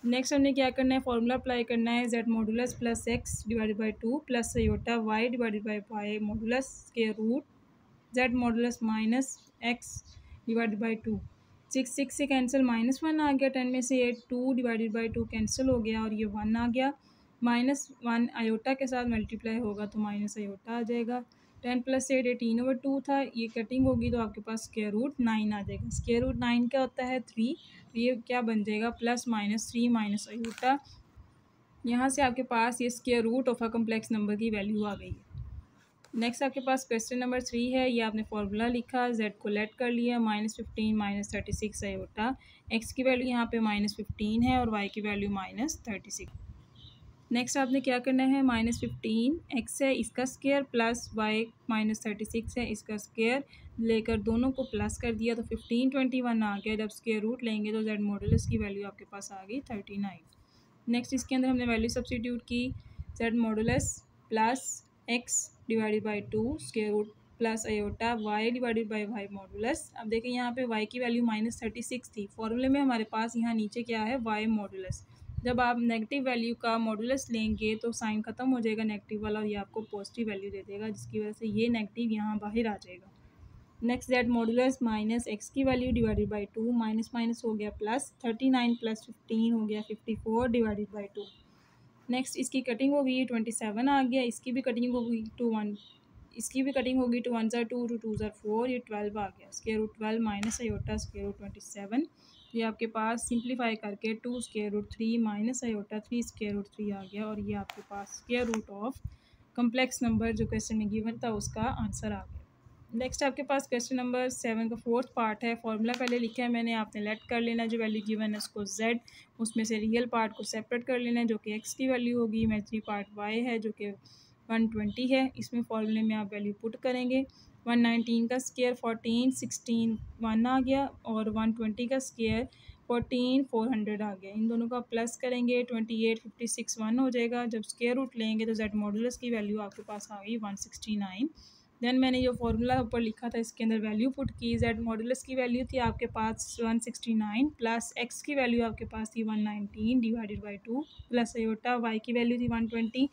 नेक्स्ट हमने क्या करना है, फॉर्मूला अप्लाई करना है, z modulus plus x divided by 2 plus iota y divided by y modulus square root z modulus minus x divided by 2। 6 से कैंसिल -1 आ गया, 10 में से 8 2 डिवाइडेड बाई 2 कैंसिल हो गया और ये 1 आ गया। -1 आयोटा के साथ मल्टीप्लाई होगा तो माइनस आयोटा आ जाएगा। 10 + 8 18/2 था, ये कटिंग होगी तो आपके पास स्क्वायर रूट 9 आ जाएगा। स्क्वायर रूट 9 क्या होता है 3, तो ये क्या बन जाएगा +-3 माइनस आयोटा। यहाँ से आपके पास ये square root of a complex number की वैल्यू आ गई है। नेक्स्ट आपके पास क्वेश्चन नंबर 3 है, ये आपने फार्मूला लिखा, z को लेट कर लिया, -15 - 36 आयोटा। x की वैल्यू यहाँ पे -15 है और y की वैल्यू -36। नेक्स्ट आपने क्या करना है, -15 x है इसका स्क्वायर प्लस y -36 है इसका स्क्वायर लेकर दोनों को प्लस कर दिया तो 15 21 आ गया। जब स्क्वायर रूट लेंगे तो z मॉडुलस की वैल्यू आपके पास आ गई 39। नेक्स्ट इसके अंदर हमने वैल्यू सब्स्टिट्यूट की, z modulus plus x divided by 2 square root plus iota y divided by y modulus. अब देखें यहाँ पे y की वैल्यू -36 थी, फॉर्मूले में हमारे पास यहाँ नीचे क्या है y मॉडुलस। जब आप नेगेटिव वैल्यू का मॉडुलस लेंगे तो साइन ख़त्म हो जाएगा नेगेटिव वाला और ये आपको पॉजिटिव वैल्यू दे देगा, जिसकी वजह से ये नेगेटिव यहाँ बाहर आ जाएगा। Next z modulus minus x की value divided by 2, minus minus हो गया प्लस, 39 + 15 हो गया 54 डिवाइडेड बाई 2। नेक्स्ट इसकी कटिंग होगी 27 आ गया, इसकी भी कटिंग होगी 2 1, इसकी भी कटिंग होगी 2 1 * 2 2 2 4, ये 12 आ गया। Square root 12 minus iota square root 27, ये आपके पास सिंप्लीफाई करके 2 square root 3 minus iota 3 square root 3 आ गया और ये आपके पास square root of complex number जो क्वेश्चन में गिवन था उसका आंसर आ गया। नेक्स्ट आपके पास क्वेश्चन नंबर 7 का 4th पार्ट है, फॉर्मूला पहले लिखा है मैंने, आपने लेट कर लेना जो वैल्यू गिवन है उसको z, उसमें से रियल पार्ट को सेपरेट कर लेना है जो कि x की वैल्यू होगी, इमेजनरी पार्ट y है जो कि 120 है। इसमें फॉर्मूले में आप वैल्यू पुट करेंगे, 119 का स्क्वायर 14 16 1 आ गया और 120 का स्क्वायर 14 400 आ गया। इन दोनों का प्लस करेंगे 28 56 1 हो जाएगा। जब स्क्वायर रूट लेंगे तो z मॉडुलस की वैल्यू आपके पास आ गई 169। देन मैंने जो फॉर्मूला ऊपर लिखा था इसके अंदर वैल्यू पुट की, z मॉडुलस की वैल्यू थी आपके पास 169 प्लस x की वैल्यू आपके पास थी 119 divided by 2 plus iota y की वैल्यू थी 120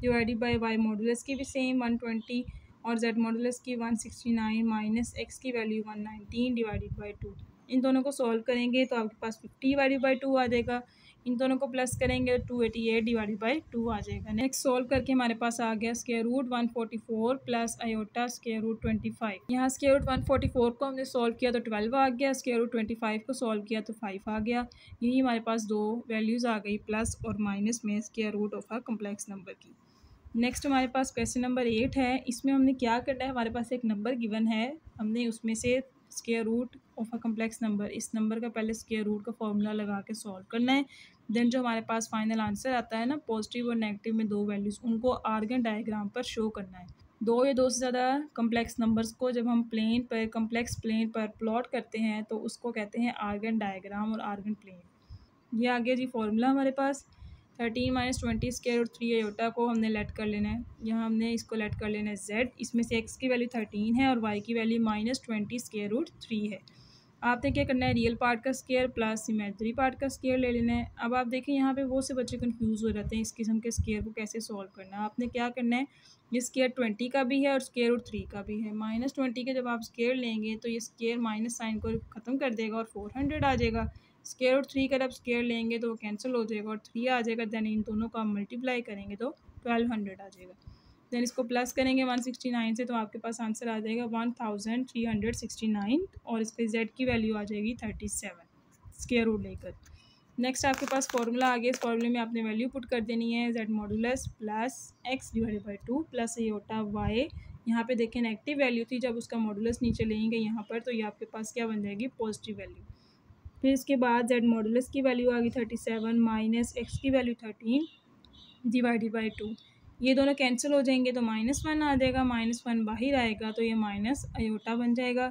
डिवाइडेड बाय वाई मॉडुलस की भी सेम 120 और जेड मॉडुलस की 169 माइनस एक्स की वैल्यू 119 डिवाइडेड बाय 2। इन दोनों को सॉल्व करेंगे तो आपके पास 50 डिवाइडेड बाय 2 आ जाएगा। इन दोनों को प्लस करेंगे तो 288 डिवाइडेड बाय 2 आ जाएगा। नेक्स्ट सॉल्व करके हमारे पास आ गया square root 144 plus iota square root 25। यहाँ स्क्वायर रूट 144 को हमने सॉल्व किया तो 12 आ गया, स्क्वायर रूट 25 को सॉल्व किया तो 5 आ गया। यही हमारे पास दो वैल्यूज़ आ गई प्लस और माइनस में square root of a complex number की। नेक्स्ट हमारे पास क्वेश्चन नंबर 8 है। इसमें हमने क्या करना है, हमारे पास एक नंबर गिवन है, हमने उसमें से square root of a complex number, इस नंबर का पहले स्क्वायर रूट का फॉर्मूला लगा के सॉल्व करना है। देन जो हमारे पास फाइनल आंसर आता है ना, पॉजिटिव और नेगेटिव में दो वैल्यूज़, उनको आर्गन डायग्राम पर शो करना है। दो या दो से ज़्यादा कम्प्लेक्स नंबर्स को जब हम प्लेन पर, कम्प्लेक्स प्लेन पर प्लॉट करते हैं तो उसको कहते हैं आर्गन डायग्राम और आर्गन प्लेन। ये आ गया जी फॉर्मूला हमारे पास। 13 माइनस 20 स्क्वायर रूट 3 आयोटा को हमने लेट कर लेना है। यहाँ हमने इसको लेट कर लेना है z, इसमें से x की वैल्यू 13 है और y की वैल्यू माइनस 20 स्क्वायर रूट 3 है। आपने क्या करना है, रियल पार्ट का स्क्वायर प्लस इमेजिनरी पार्ट का स्क्वायर ले लेना है। अब आप देखें यहाँ पे बहुत से बच्चे कंफ्यूज हो जाते हैं इस किस्म के स्क्वायर को कैसे सॉल्व करना है। आपने क्या करना है, ये स्क्वायर 20 का भी है और स्क्वायर रूट 3 का भी है। माइनस 20 के जब आप स्क्वायर लेंगे तो ये स्क्वायर माइनस साइन को ख़त्म कर देगा और 400 आ जाएगा। स्क्वायर रूट 3 का जब स्क्वायर लेंगे तो वो कैंसिल हो जाएगा और 3 आ जाएगा। देन इन दोनों का मल्टीप्लाई करेंगे तो 1200 आ जाएगा। देन इसको प्लस करेंगे 169 से तो आपके पास आंसर आ जाएगा 1369 और इसके जेड की वैल्यू आ जाएगी 37 स्क्वायर रूट लेकर। नेक्स्ट आपके पास फॉर्मूला आ गया, इस फॉर्मूले में आपने वैल्यू पुट कर देनी है, Z modulus plus X divided by 2 plus iota y. यहाँ पे देखें नेगेटिव वैल्यू थी, जब उसका मॉडुलस नीचे लेंगे यहाँ पर तो ये आपके पास क्या बन जाएगी, पॉजिटिव वैल्यू। फिर इसके बाद जेड मॉडुलस की वैल्यू आ गई 37 माइनस एक्स की वैल्यू 13 डिवाइडेड बाई 2। ये दोनों कैंसिल हो जाएंगे तो -1 आ जाएगा, -1 बाहर आएगा तो ये माइनस आयोटा बन जाएगा।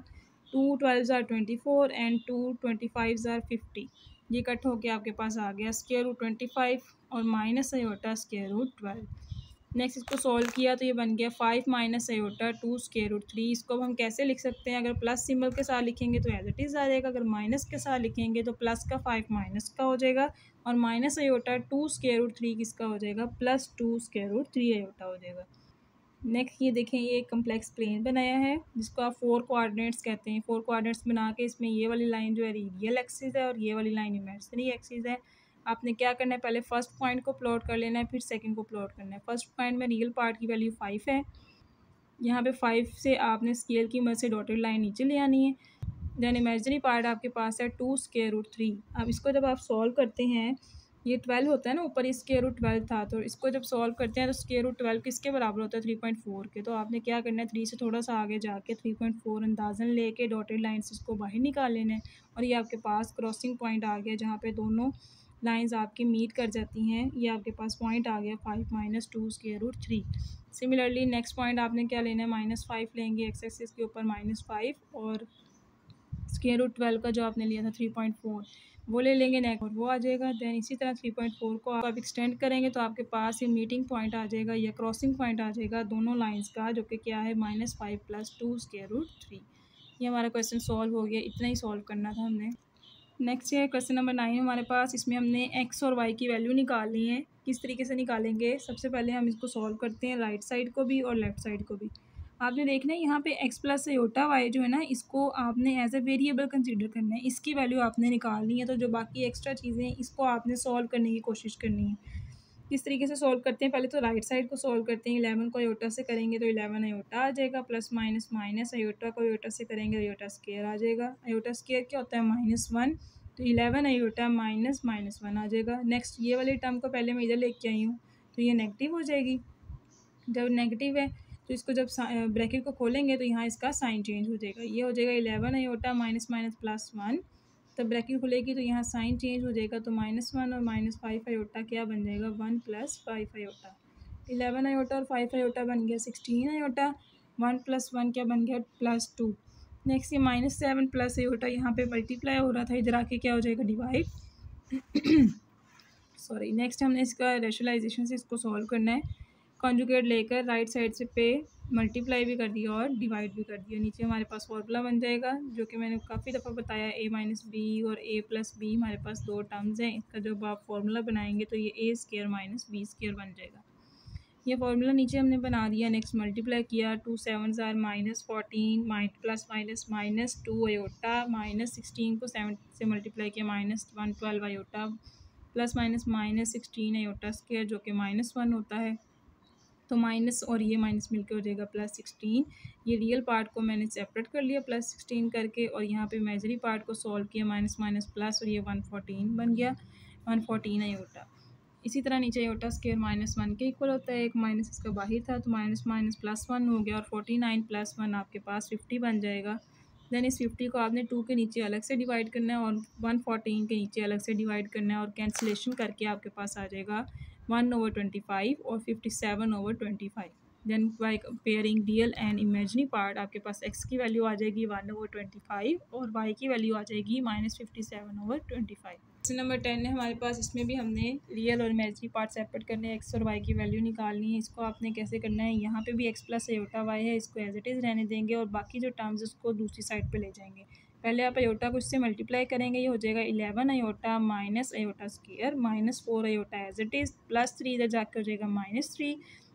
2 12 ज़ार 24 एंड 2 25 ज़ार 50। ये कट होके आपके पास आ गया स्क्वायर रूट 25 और minus iota square root 12। Next इसको सॉल्व किया तो ये बन गया 5 माइनस आयोटा 2 स्क्वायर रूट 3। इसको अब हम कैसे लिख सकते हैं, अगर प्लस सिंबल के साथ लिखेंगे तो एज इट इज़ आ जाएगा, अगर माइनस के साथ लिखेंगे तो प्लस का 5 माइनस का हो जाएगा और माइनस आयोटा 2 स्क्वायर रूट 3 किसका हो जाएगा, प्लस 2 स्क्वायर रूट 3 आयोटा हो जाएगा। नेक्स्ट ये देखें, ये एक कम्प्लेक्स प्लेन बनाया है जिसको आप 4 कोऑर्डिनेट्स कहते हैं। 4 कोऑर्डिनेट्स बना के इसमें ये वाली लाइन जो है रियल एक्सिस है और ये वाली लाइन इमेजिनरी एक्सिस है। आपने क्या करना है, पहले फर्स्ट पॉइंट को प्लॉट कर लेना है, फिर सेकंड को प्लॉट करना है। फर्स्ट पॉइंट में रियल पार्ट की वैल्यू 5 है, यहाँ पे 5 से आपने स्केल की मदद से डॉटेड लाइन नीचे ले आनी है। देन इमेजिनरी पार्ट आपके पास है 2 स्क्वायर रूट 3। अब इसको जब आप सॉल्व करते हैं, ये 12 होता है ना, ऊपर स्क्वायर रूट 12 था, तो इसको जब सॉल्व करते हैं तो स्क्वायर रूट 12 किसके बराबर होता है, 3.4 के। तो आपने क्या करना है, 3 से थोड़ा सा आगे जाके 3.4 अंदाजन लेके डॉटेड लाइन से इसको बाहर निकाल लेना है और ये आपके पास क्रॉसिंग पॉइंट आ गया जहाँ पे दोनों लाइंस आपकी मीट कर जाती हैं। ये आपके पास पॉइंट आ गया 5 minus 2 square root 3। Similarly next point आपने क्या लेना है, -5 लेंगे एक्स एक्सिस के ऊपर -5 और स्क्वायर रूट 12 का जो आपने लिया था 3.4 वो ले लेंगे नेक और वो आ जाएगा। देन इसी तरह 3.4 को आप एक्सटेंड करेंगे तो आपके पास ये मीटिंग पॉइंट आ जाएगा या क्रॉसिंग पॉइंट आ जाएगा दोनों लाइंस का, जो कि क्या है -5 + 2 स्क्वायर रूट 3। ये हमारा क्वेश्चन सॉल्व हो गया, इतना ही सॉल्व करना था हमने। नेक्स्ट है क्वेश्चन नंबर 9 हमारे पास। इसमें हमने एक्स और वाई की वैल्यू निकालनी है। किस तरीके से निकालेंगे, सबसे पहले हम इसको सॉल्व करते हैं, राइट साइड को भी और लेफ्ट साइड को भी। आपने देखना है यहाँ पे एक्स प्लस आयोटा वाई जो है ना, इसको आपने एज ए वेरिएबल कंसीडर करना है, इसकी वैल्यू आपने निकालनी है। तो जो बाकी एक्स्ट्रा चीज़ें हैं इसको आपने सॉल्व करने की कोशिश करनी है। किस तरीके से सॉल्व करते हैं, पहले तो राइट साइड को सॉल्व करते हैं। 11 को आयोटा से करेंगे तो 11 आयोटा आ जाएगा, प्लस माइनस माइनस आयोटा को आयोटा से करेंगे आयोटा स्क्वायर आ जाएगा। आयोटा स्क्वायर क्या होता है, -1, तो 11 आयोटा माइनस -1 आ जाएगा। नेक्स्ट ये वाली टर्म को पहले मैं इधर लेके आई हूँ तो ये नेगेटिव हो जाएगी। जब नेगेटिव है तो इसको जब ब्रैकेट को खोलेंगे तो यहाँ इसका साइन चेंज हो जाएगा, ये हो जाएगा 11 आयोटा माइनस माइनस +1। तब ब्रैकेट खुलेगी तो यहाँ साइन चेंज हो जाएगा, तो -1 और -5 आयोटा क्या बन जाएगा, 1 + 5 आयोटा। 11 आयोटा और 5 आयोटा बन गया 16 आयोटा। 1 + 1 क्या बन गया, +2। नेक्स्ट ये -7 प्लस आयोटा यहाँ पे मल्टीप्लाई हो रहा था, इधर आके क्या हो जाएगा, डिवाइड सॉरी। नेक्स्ट हमने इसका रेशनलाइजेशन से इसको सॉल्व करना है। कॉन्जुगेट लेकर राइट साइड से पे मल्टीप्लाई भी कर दिया और डिवाइड भी कर दिया। नीचे हमारे पास फॉर्मूला बन जाएगा जो कि मैंने काफ़ी दफ़ा बताया, a - b और a + b हमारे पास दो टर्म्स हैं। इसका जब आप फॉर्मूला बनाएंगे तो ये a² - b² बन जाएगा। ये फार्मूला नीचे हमने बना दिया। नेक्स्ट मल्टीप्लाई किया, 2 7 ज़ार -14 प्लस माइनस -2 आयोटा -16 को 7 से मल्टीप्लाई किया -112 iota plus minus -16 iota square जो कि -1 होता है। तो माइनस और ये माइनस मिलकर हो जाएगा +16। ये रियल पार्ट को मैंने सेपरेट कर लिया +16 करके, और यहाँ पे इमेजिनरी पार्ट को सॉल्व किया माइनस माइनस प्लस, और ये 114 बन गया 114 आयोटा। इसी तरह नीचे आयोटा स्क्वायर -1 के इक्वल होता है, एक माइनस इसका बाहर था तो माइनस माइनस +1 हो गया, और 49 + 1 आपके पास 50 बन जाएगा। देन इस 50 को आपने 2 के नीचे अलग से डिवाइड करना है और 114 के नीचे अलग से डिवाइड करना है, और कैंसिलेशन करके आपके पास आ जाएगा 1/25 और 57/25। Then by comparing real and imaginary part आपके पास x की वैल्यू आ जाएगी 1/25 और y की वैल्यू आ जाएगी -57/25। क्वेश्चन नंबर 10 है हमारे पास, इसमें भी हमने रियल और इमेजिनरी पार्ट सेपरेट करने हैं, x और y की वैल्यू निकालनी है। इसको आपने कैसे करना है, यहाँ पे भी x प्लस आयोटा y है, इसको एज इट इज़ रहने देंगे और बाकी जो टर्म्स उसको दूसरी साइड पे ले जाएंगे। पहले आप आयोटा को इससे मल्टीप्लाई करेंगे, ये हो जाएगा 11 iota minus iota square -4 iota as it is, +3 इधर जाकर हो जाएगा -3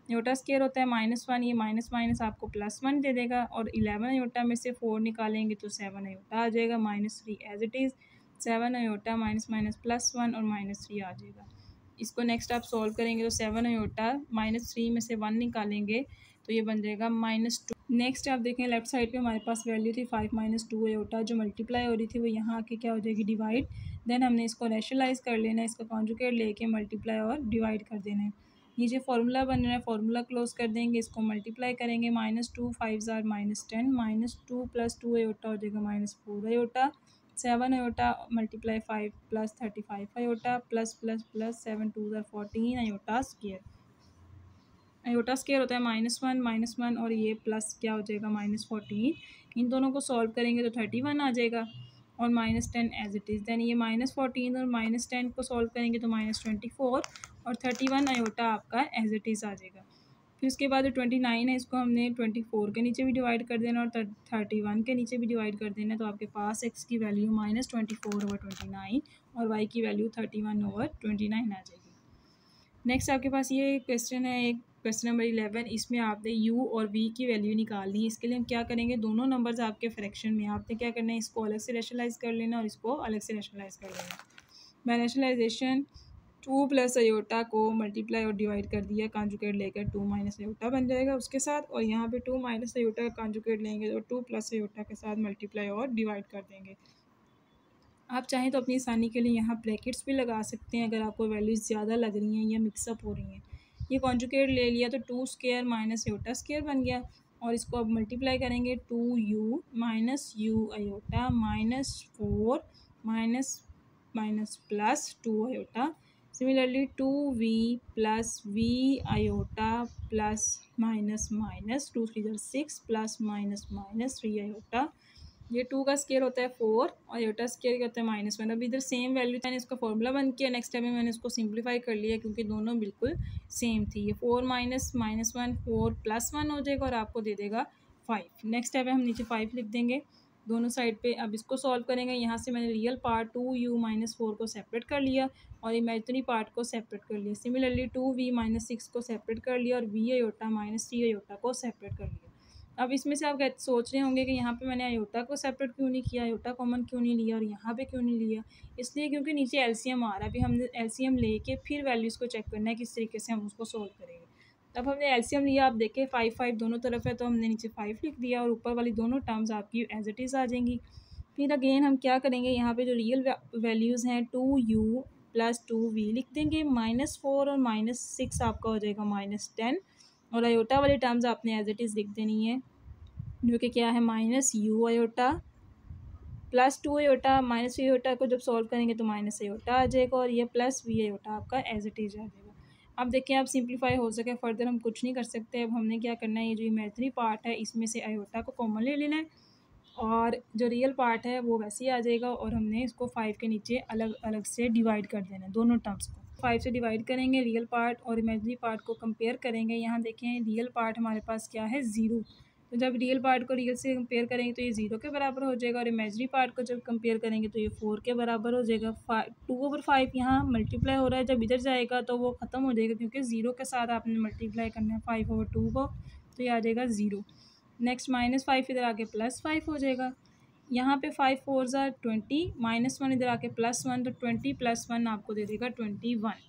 आयोटा स्क्वायर होता है -1, ये माइनस माइनस आपको +1 दे देगा, और 11 आयोटा में से 4 निकालेंगे तो 7 आयोटा आ जाएगा, -3 as it is, 7 iota minus minus +1 और -3 आ जाएगा। इसको नेक्स्ट आप सॉल्व करेंगे तो 7 आयोटा -3 में से 1 निकालेंगे तो ये बन जाएगा -2। नेक्स्ट आप देखें लेफ्ट साइड पे हमारे पास वैल्यू थी 5 -2 आयोटा, जो मल्टीप्लाई हो रही थी वो यहाँ आके क्या हो जाएगी, डिवाइड। देन हमने इसको रैशनलाइज कर लेना है, इसका कॉन्जुगेट लेके मल्टीप्लाई और डिवाइड कर देना है। नीचे फार्मूला बन रहा है, फार्मूला क्लोज कर देंगे, इसको मल्टीप्लाई करेंगे -2 5 ज़ार -10 -2 + 2 आयोटा हो जाएगा -4 iota, 7 iota multiply 5 + 35 iota plus 7 2 ज़ार 14 आयोटा स्क्वायर। आयोटा स्क्वायर होता है -1 और ये प्लस क्या हो जाएगा -14। इन दोनों को सॉल्व करेंगे तो 31 आ जाएगा और -10 एज इट इज़। दैन ये -14 और -10 को सॉल्व करेंगे तो -24 और 31 आयोटा आपका एज इट इज़ आ जाएगा। फिर उसके बाद जो 29 है इसको हमने 24 के नीचे भी डिवाइड कर देना और 31 के नीचे भी डिवाइड कर देना, तो आपके पास x की वैल्यू -24/29 और y की वैल्यू 31/29 आ जाएगी। नेक्स्ट आपके पास ये क्वेश्चन है, एक क्वेश्चन नंबर 11, इसमें आपने u और v की वैल्यू निकालनी है। इसके लिए हम क्या करेंगे, दोनों नंबर्स आपके फ्रैक्शन में, आपने क्या करना है, इसको अलग से रैशनलाइज कर लेना और इसको अलग से रैशनलाइज कर लेना। बाय रैशनलाइजेशन 2 + आयोटा को मल्टीप्लाई और डिवाइड कर दिया, कॉन्जुगेट लेकर 2 - आयोटा बन जाएगा उसके साथ, और यहाँ पे 2 - आयोटा का कॉन्जुगेट लेंगे तो 2 + आयोटा के साथ मल्टीप्लाई और डिवाइड कर देंगे। आप चाहें तो अपनी आसानी के लिए यहाँ ब्रैकेट्स भी लगा सकते हैं अगर आपको वैल्यूज़ ज़्यादा लग रही हैं या मिक्सअप हो रही हैं। ये कॉन्जुगेट ले लिया तो 2 स्क्वायर माइनस आयोटा स्क्वायर बन गया, और इसको अब मल्टीप्लाई करेंगे 2u minus u iota -4 minus minus +2 iota. Similarly 2v + v iota plus minus minus 2 3 6 plus minus minus 3 iota. ये 2 का स्केयर होता है 4 और आयोटा स्केयर क्या होता है -1। अभी इधर सेम वैल्यू था, इसका फॉर्मूला बन किया, नेक्स्ट टाइम में मैंने इसको सिंप्लीफाई कर लिया क्योंकि दोनों बिल्कुल सेम थी। ये 4 माइनस -1 4 + 1 हो जाएगा और आपको दे देगा 5। नेक्स्ट टाइम में हम नीचे 5 लिख देंगे दोनों साइड पे। अब इसको सॉल्व करेंगे, यहाँ से मैंने रियल पार्ट 2u - 4 को सेपरेट कर लिया और इमेजिनरी पार्ट को सेपरेट कर लिया। सिमिलरली 2v - 6 को सेपरेट कर लिया और v आयोटा -3 आयोटा को सेपरेट कर लिया। अब इसमें से आप सोच रहे होंगे कि यहाँ पे मैंने आयोटा को सेपरेट क्यों नहीं किया, आयोटा कॉमन क्यों नहीं लिया और यहाँ पे क्यों नहीं लिया। इसलिए क्योंकि नीचे एलसीएम आ रहा है, अभी हमने एलसीएम लेके फिर वैल्यूज़ को चेक करना है किस तरीके से हम उसको सोल्व करेंगे। तब हमने एलसीएम लिया, आप देखें 5 5 दोनों तरफ है तो हमने नीचे 5 लिख दिया और ऊपर वाली दोनों टर्म्स आपकी एज इट इज़ आ जाएंगी। फिर अगेन हम क्या करेंगे, यहाँ पे जो रियल वैल्यूज़ हैं 2u + 2v लिख देंगे, -4 और -6 आपका हो जाएगा -10, और आयोटा वाली टर्म्स आपने एज इट इज़ लिख देनी है जो कि क्या है -u आयोटा +2 आयोटा -3 आयोटा को जब सॉल्व करेंगे तो माइनस आयोटा आ जाएगा और ये +v आयोटा आपका एज इट इज़ आ जाएगा। अब देखिए आप सिंप्लीफाई हो सके, फर्दर हम कुछ नहीं कर सकते। अब हमने क्या करना है, ये जो इमेजिनरी पार्ट है इसमें से आयोटा को कॉमन ले लेना है और जो रियल पार्ट है वो वैसे ही आ जाएगा, और हमने इसको 5 के नीचे अलग अलग से डिवाइड कर देना है दोनों टर्म्स को। 5 से डिवाइड करेंगे, रियल पार्ट और इमेजिनरी पार्ट को कंपेयर करेंगे। यहाँ देखें रियल पार्ट हमारे पास क्या है 0, तो जब रियल पार्ट को रियल से कंपेयर करेंगे तो ये 0 के बराबर हो जाएगा, और इमेजरी पार्ट को जब कंपेयर करेंगे तो ये 4 के बराबर हो जाएगा। 2/5 यहाँ मल्टीप्लाई हो रहा है, जब इधर जाएगा तो वो ख़त्म हो जाएगा, क्योंकि 0 के साथ आपने मल्टीप्लाई करना है 5/2 को, तो ये आ जाएगा 0। नेक्स्ट -5 इधर आके +5 हो जाएगा। यहाँ पे 5 4 ज़ा 20, -1 इधर आके +1, तो 20 + 1 आपको दे देगा 21।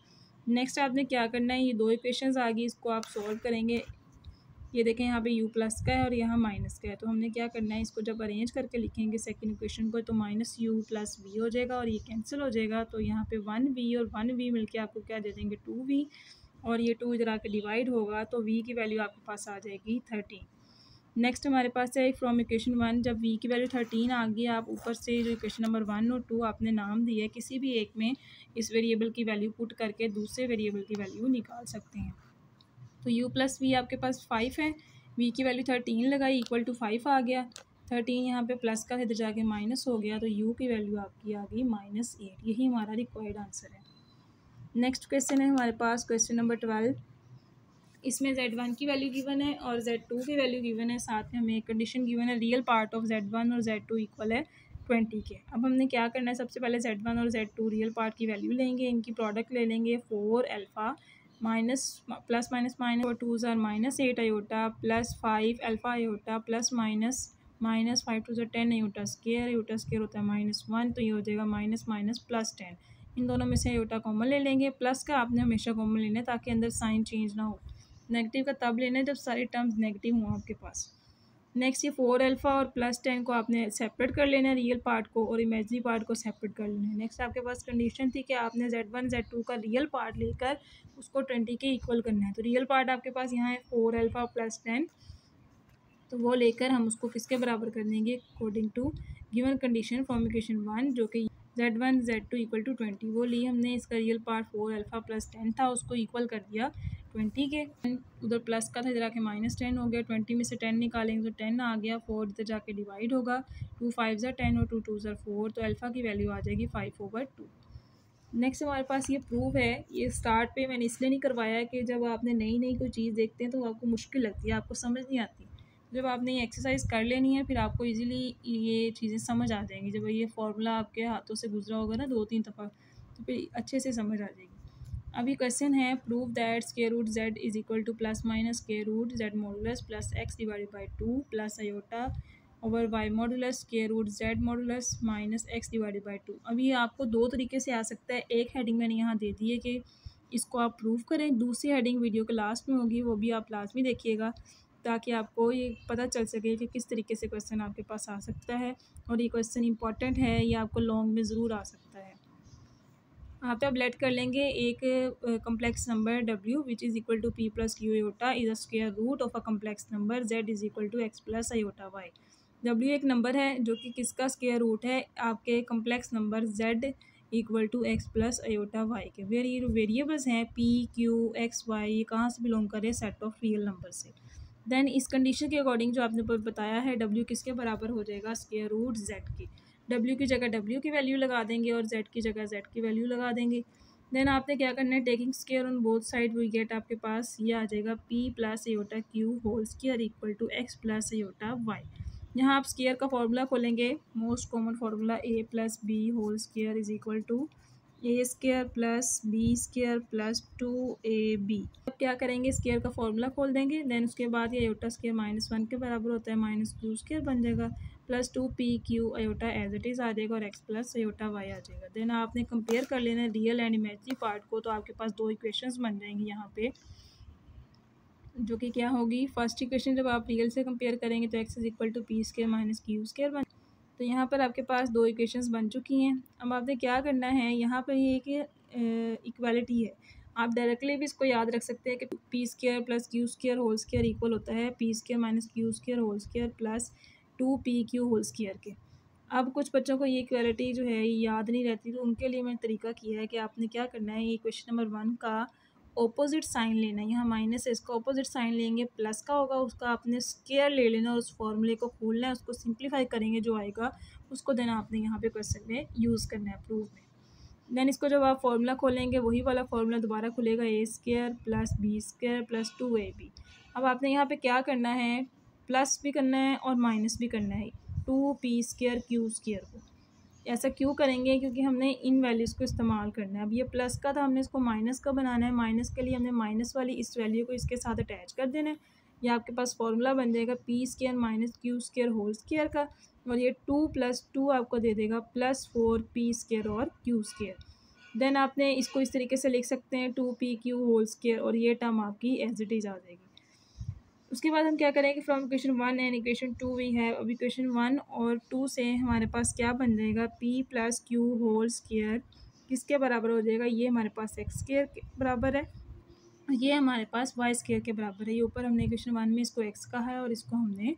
नेक्स्ट आपने क्या करना है, ये दो इक्वेशंस आ गई, इसको आप सॉल्व करेंगे। ये देखें यहाँ पे u प्लस का है और यहाँ माइनस का है, तो हमने क्या करना है, इसको जब अरेंज करके लिखेंगे सेकंड इक्वेशन को, तो -u + v हो जाएगा और ये कैंसिल हो जाएगा। तो यहाँ पे 1v और 1v मिलके आपको क्या दे देंगे, 2v, और ये 2 इधर आके डिवाइड होगा तो v की वैल्यू आपके पास आ जाएगी 13। नेक्स्ट हमारे पास है फ्रॉम इक्वेशन 1, जब v की वैल्यू 13 आ गई, आप ऊपर से जो इक्वेशन नंबर 1 और 2 आपने नाम दिया है, किसी भी एक में इस वेरिएबल की वैल्यू पुट करके दूसरे वेरिएबल की वैल्यू निकाल सकते हैं। तो u + v आपके पास 5 है, v की वैल्यू 13 लगाई, इक्वल टू 5 आ गया। 13 यहाँ पे प्लस का इधर जाके माइनस हो गया, तो u की वैल्यू आपकी आ गई -8। यही हमारा रिक्वायर्ड आंसर है। नेक्स्ट क्वेश्चन है हमारे पास क्वेश्चन नंबर 12। इसमें z1 की वैल्यू गिवन है और z2 की वैल्यू गिवन है, साथ में हमें एक कंडीशन गिवन है, रियल पार्ट ऑफ z1 और z2 इक्वल है 20 के। अब हमने क्या करना है, सबसे पहले z1 और z2 रियल पार्ट की वैल्यू लेंगे, इनकी प्रोडक्ट ले लेंगे 4 alpha minus plus minus minus और 2 ज़ार -8 iota plus 5 alpha iota plus minus -5 2 ज़ार 10 आयोटा स्केयर होता है -1, तो ये हो जाएगा माइनस माइनस प्लस 10। इन दोनों में से आयोटा कॉमन ले लेंगे, प्लस का आपने हमेशा कॉमन लेना है ताकि अंदर साइन चेंज ना हो। नेगेटिव का तब लेना है जब सारे टर्म्स नेगेटिव हों आपके पास। नेक्स्ट ये 4 अल्फ़ा और +10 को आपने सेपरेट कर लेना है, रियल पार्ट को, और इमेजरी पार्ट को सेपरेट कर लेना है। नेक्स्ट आपके पास कंडीशन थी कि आपने z1 z2 का रियल पार्ट लेकर उसको 20 के इक्वल करना है। तो रियल पार्ट आपके पास यहाँ है 4 अल्फ़ा +10, तो वो लेकर हम उसको किसके बराबर कर देंगे, according to given condition from equation 1, जो कि z1 z2 इक्वल टू 20 वो ली हमने। इसका रियल पार्ट 4 अल्फ़ा +10 था, उसको इक्वल कर दिया 20 के। उधर प्लस का था, इधर आके -10 हो गया, 20 में से 10 निकालेंगे तो 10 आ गया, 4 इधर जाके डिवाइड होगा, 2 5 ज़ार 10 और 2 2 ज़ार 4, तो अल्फ़ा की वैल्यू आ जाएगी 5/2। नेक्स्ट हमारे पास ये प्रूफ है। ये स्टार्ट पे मैंने इसलिए नहीं करवाया है कि जब आपने नई नई कोई चीज़ देखते हैं तो आपको मुश्किल लगती है, आपको समझ नहीं आती। जब आपने ये एक्सरसाइज कर लेनी है फिर आपको इजीली ये चीज़ें समझ आ जाएंगी। जब ये फार्मूला आपके हाथों से गुजरा होगा ना 2-3 दफ़ा, तो फिर अच्छे से समझ आ जाएगी। अभी क्वेश्चन है, prove that square root z is equal to plus minus square root z modulus plus x divided by 2 plus iota over y modulus square root z modulus minus x divided by 2। अभी आपको दो तरीके से आ सकता है। एक heading मैंने यहाँ दे दी है कि इसको आप प्रूव करें, दूसरी हेडिंग वीडियो के लास्ट में होगी, वो भी आप लाजमी देखिएगा ताकि आपको ये पता चल सके कि किस तरीके से क्वेश्चन आपके पास आ सकता है, और ये क्वेश्चन इंपॉर्टेंट है, ये आपको लॉन्ग में ज़रूर आ सकता है। यहाँ पे आप लेट कर लेंगे एक complex number w which is equal to p plus q iota is a square root of a complex number z is equal to x plus iota y। w एक नंबर है जो कि किसका स्क्वायर रूट है, आपके complex number z equal to x plus iota y के। Variables हैं p q x y, ये कहाँ से बिलोंग कर रहे हैं, सेट ऑफ रियल नंबर से। देन इस कंडीशन के अकॉर्डिंग जो आपने बताया है w किसके बराबर हो जाएगा, स्क्वायर रूट z के। w की जगह w की वैल्यू लगा देंगे और z की जगह z की वैल्यू लगा देंगे। देन आपने क्या करना है, taking square on both side we get, आपके पास ये आ जाएगा p plus iota q whole square equal to x plus iota y। यहाँ आप स्क्वायर का फॉर्मूला खोलेंगे, most common formula a plus b whole square is equal to a square plus b square plus 2ab। अब क्या करेंगे, square का formula खोल देंगे, देन उसके बाद ये आयोटा स्क्वायर -1 के बराबर होता है, -q स्क्वायर बन जाएगा plus 2pq iota as it is आ जाएगा और x प्लस आयोटा y आ जाएगा। देन आपने कंपेयर कर लेना रियल एंड इमेजरी पार्ट को, तो आपके पास दो इक्वेशंस बन जाएंगी यहाँ पे, जो कि क्या होगी, फर्स्ट इक्वेशन जब आप रियल से कंपेयर करेंगे तो x is equal to p square minus q square बन, तो यहाँ पर आपके पास दो इक्वेशंस बन चुकी हैं। अब आपने क्या करना है, यहाँ पर ये कि इक्वालिटी है, आप डायरेक्टली भी इसको याद रख सकते हैं कि p square plus q square whole square equal होता है p square minus q square whole square plus 2pq whole square के। अब कुछ बच्चों को ये इक्वालिटी जो है याद नहीं रहती, तो उनके लिए मैंने तरीका किया है कि आपने क्या करना है, ये क्वेश्चन नंबर 1 का ऑपोजिट साइन लेना है। यहाँ माइनस है, इसका ऑपोजिट साइन लेंगे, प्लस का होगा, उसका आपने स्क्वायर ले लेना और उस फॉर्मूले को खोलना है, उसको सिंप्लीफाई करेंगे, जो आएगा उसको देना आपने यहाँ पे क्वेश्चन में यूज़ करना है प्रूफ में। देन इसको जब आप फॉर्मूला खोलेंगे वही वाला फॉर्मूला दोबारा खुलेगा, a square plus b square plus 2ab। अब आपने यहाँ पे क्या करना है, प्लस भी करना है और माइनस भी करना है 2p² q² को। ऐसा क्यों करेंगे? क्योंकि हमने इन वैल्यूज़ को इस्तेमाल करना है। अब ये प्लस का था, हमने इसको माइनस का बनाना है। माइनस के लिए हमने माइनस वाली इस वैल्यू को इसके साथ अटैच कर देना है। ये आपके पास फार्मूला बन जाएगा p² - q² होल स्क्वायर का, और ये 2 + 2 आपको दे देगा +4p² और q²। देन आपने इसको इस तरीके से लिख सकते हैं 2pq होल स्क्वायर, और ये टर्म आपकी एज इट इज़ आ जाएगी। उसके बाद हम क्या करेंगे, from equation 1 and equation 2 we है। अब इक्वेशन 1 और 2 से हमारे पास क्या बन जाएगा, p + q होल स्क्वायर किसके बराबर हो जाएगा, ये हमारे पास x² के बराबर है, ये हमारे पास y² के बराबर है। ये ऊपर हमने इक्वेशन 1 में इसको x कहा है और इसको हमने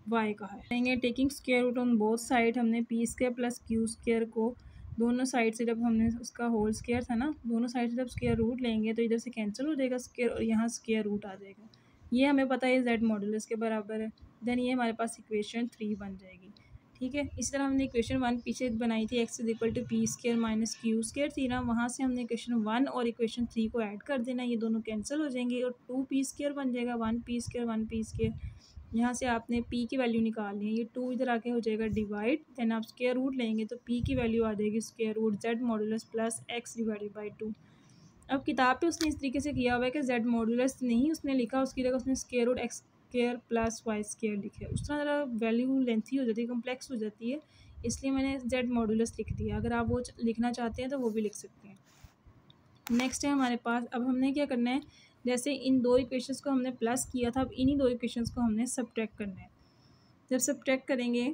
y कहा है। Taking square root on both side, हमने p² + q² को दोनों साइड से, जब हमने उसका होल स्क्वायर था ना, दोनों साइड से जब स्क्वायर रूट लेंगे तो इधर से कैंसिल हो जाएगा स्क्वायर, और यहाँ स्क्वायर रूट आ जाएगा। ये हमें पता है z मॉडुलस के बराबर है। देन ये हमारे पास इक्वेशन 3 बन जाएगी। ठीक है, इस तरह हमने इक्वेशन 1 पीछे बनाई थी, x = p² - q² थी ना, वहाँ से हमने इक्वेशन 1 और इक्वेशन 3 को ऐड कर देना, ये दोनों कैंसिल हो जाएंगे और 2p² बन जाएगा, 1p²। यहाँ से आपने p की वैल्यू निकालनी है, ये 2 इधर आके हो जाएगा डिवाइड, देन आप स्क्वायर रूट लेंगे तो p की वैल्यू आ जाएगी √z मॉडुलस + x/2। अब किताब पे उसने इस तरीके से किया हुआ है कि z मॉडुलस नहीं उसने लिखा, उसकी जगह उसने √x² + y² लिखा है। उस तरह ज़रा वैल्यू लेंथी हो जाती है, कम्प्लेक्स हो जाती है, इसलिए मैंने z मॉडुलस लिख दिया। अगर आप वो लिखना चाहते हैं तो वो भी लिख सकते हैं। नेक्स्ट है हमारे पास, अब हमने क्या करना है, जैसे इन दो इक्वेशंस को हमने प्लस किया था, अब इन्हीं दो इक्वेशंस को हमने सब्ट्रैक्ट करना है। जब सब्ट्रैक्ट करेंगे,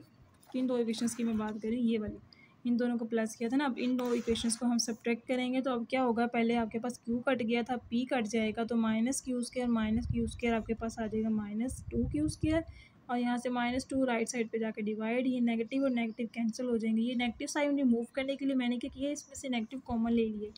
किन दो इक्वेशंस की मैं बात करें, ये वाली, इन दोनों को प्लस किया था ना, अब इन दो इक्वेशंस को हम सब्ट्रैक्ट करेंगे तो अब क्या होगा, पहले आपके पास q कट गया था, p कट जाएगा, तो -q² आपके पास आ जाएगा -2q², और यहाँ से -2 राइट साइड पे जाके डिवाइड, ये नेगेटिव और नेगेटिव कैंसिल हो जाएंगे। ये नेगेटिव साइन रिमूव करने के लिए मैंने क्या किया, इसमें से नेगेटिव कॉमन ले लिए,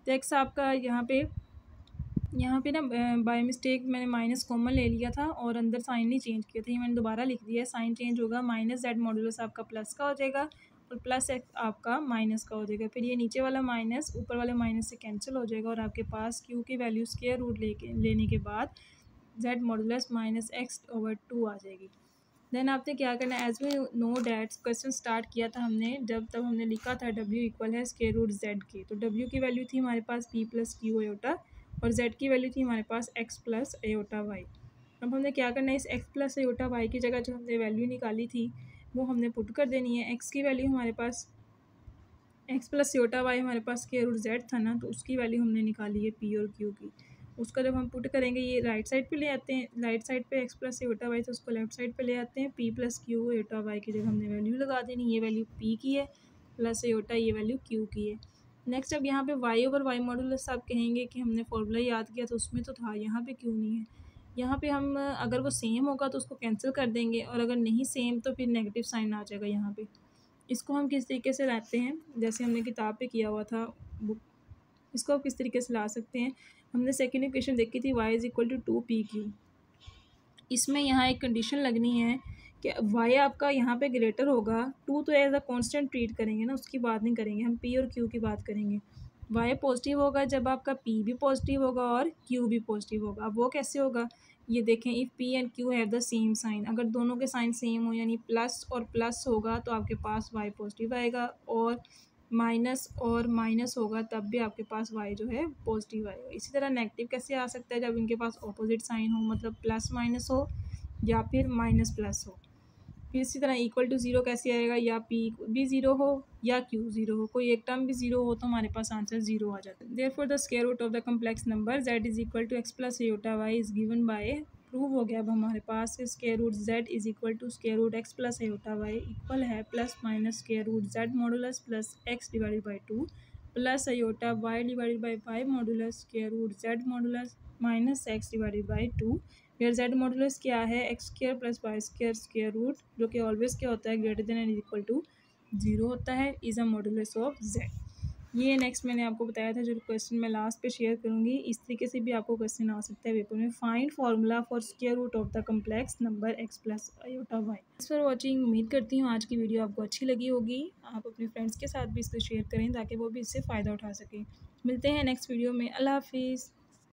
तो x आपका यहाँ पे ना बाय मिस्टेक मैंने माइनस कॉमन ले लिया था और अंदर साइन नहीं चेंज किया था, ये मैंने दोबारा लिख दिया है, साइन चेंज होगा, -z मॉडुलस आपका प्लस का हो जाएगा और +x आपका माइनस का हो जाएगा। फिर ये नीचे वाला माइनस ऊपर वाले माइनस से कैंसिल हो जाएगा और आपके पास q की वैल्यू स्क्वायर रूट लेने के बाद z मॉडुलस -x/2 आ जाएगी। देन आपने क्या करना है, as we know that question start किया था हमने तब हमने लिखा था w = √z के, तो w की वैल्यू थी हमारे पास p + q आयोटा और z की वैल्यू थी हमारे पास x + आयोटा y। अब हमने क्या करना है, इस x + आयोटा y की जगह जो हमने वैल्यू निकाली थी वो हमने पुट कर देनी है। x की वैल्यू हमारे पास x + आयोटा y हमारे पास √z था ना, तो उसकी वैल्यू हमने निकाली है p और q की। उसका जब हम पुट करेंगे, ये राइट साइड पे ले आते हैं, राइट साइड पे x + आयोटा y, तो उसको लेफ्ट साइड पे ले आते हैं, p + q आयोटा y की जगह हमने वैल्यू लगा देनी, ये वैल्यू p की है प्लस आयोटा ये वैल्यू q की है। नेक्स्ट अब यहाँ पे y/y मॉडुलस आप कहेंगे कि हमने फॉर्मूला याद किया तो उसमें तो था, यहाँ पे क्यों नहीं है। यहाँ पे हम अगर वो सेम होगा तो उसको कैंसिल कर देंगे और अगर नहीं सेम तो फिर नेगेटिव साइन आ जाएगा यहाँ पे। इसको हम किस तरीके से लाते हैं, जैसे हमने किताब पे किया हुआ था बुक, इसको आप किस तरीके से ला सकते हैं। हमने सेकेंड इक्वेशन देखी थी y = 2pq। इसमें यहाँ एक कंडीशन लगनी है कि y आपका यहाँ पे ग्रेटर होगा, 2 तो एज अ कांस्टेंट ट्रीट करेंगे ना, उसकी बात नहीं करेंगे, हम p और q की बात करेंगे। y पॉजिटिव होगा जब आपका p भी पॉजिटिव होगा और q भी पॉजिटिव होगा। अब वो कैसे होगा, ये देखें, if p and q have the same sign, अगर दोनों के साइन सेम हो यानी प्लस और प्लस होगा तो आपके पास y पॉजिटिव आएगा, और माइनस और माइनस होगा तब भी आपके पास y जो है पॉजिटिव आएगा। इसी तरह नेगेटिव कैसे आ सकता है, जब इनके पास ऑपोजिट साइन हो, मतलब प्लस माइनस हो या फिर माइनस प्लस हो। फिर इसी तरह =0 कैसे आएगा, या p भी 0 हो या q 0 हो, कोई एक टर्म भी 0 हो तो हमारे पास आंसर 0 आ जाता है। Therefore the square root of the complex number z = x + iota y is given by, prove हो गया। अब हमारे पास square root z = square root x + iota y equal है ± square root z modulus plus x/2 plus iota y/y modulus square root z modulus minus x/2, where z modulus क्या है, x² + y² square root, जो कि always क्या होता है, greater than and equal to 0 होता है, is a modulus of z। ये नेक्स्ट मैंने आपको बताया था, जो क्वेश्चन मैं लास्ट पे शेयर करूँगी। इस तरीके से भी आपको क्वेश्चन आ सकता है पेपर में, find formula for square root of the complex number x + iota y। Thanks for watching. उम्मीद करती हूँ आज की वीडियो आपको अच्छी लगी होगी। आप अपने फ्रेंड्स के साथ भी इसको शेयर करें ताकि वो भी इससे फ़ायदा उठा सकें। मिलते हैं नेक्स्ट वीडियो में। अल्लाह हाफिज़।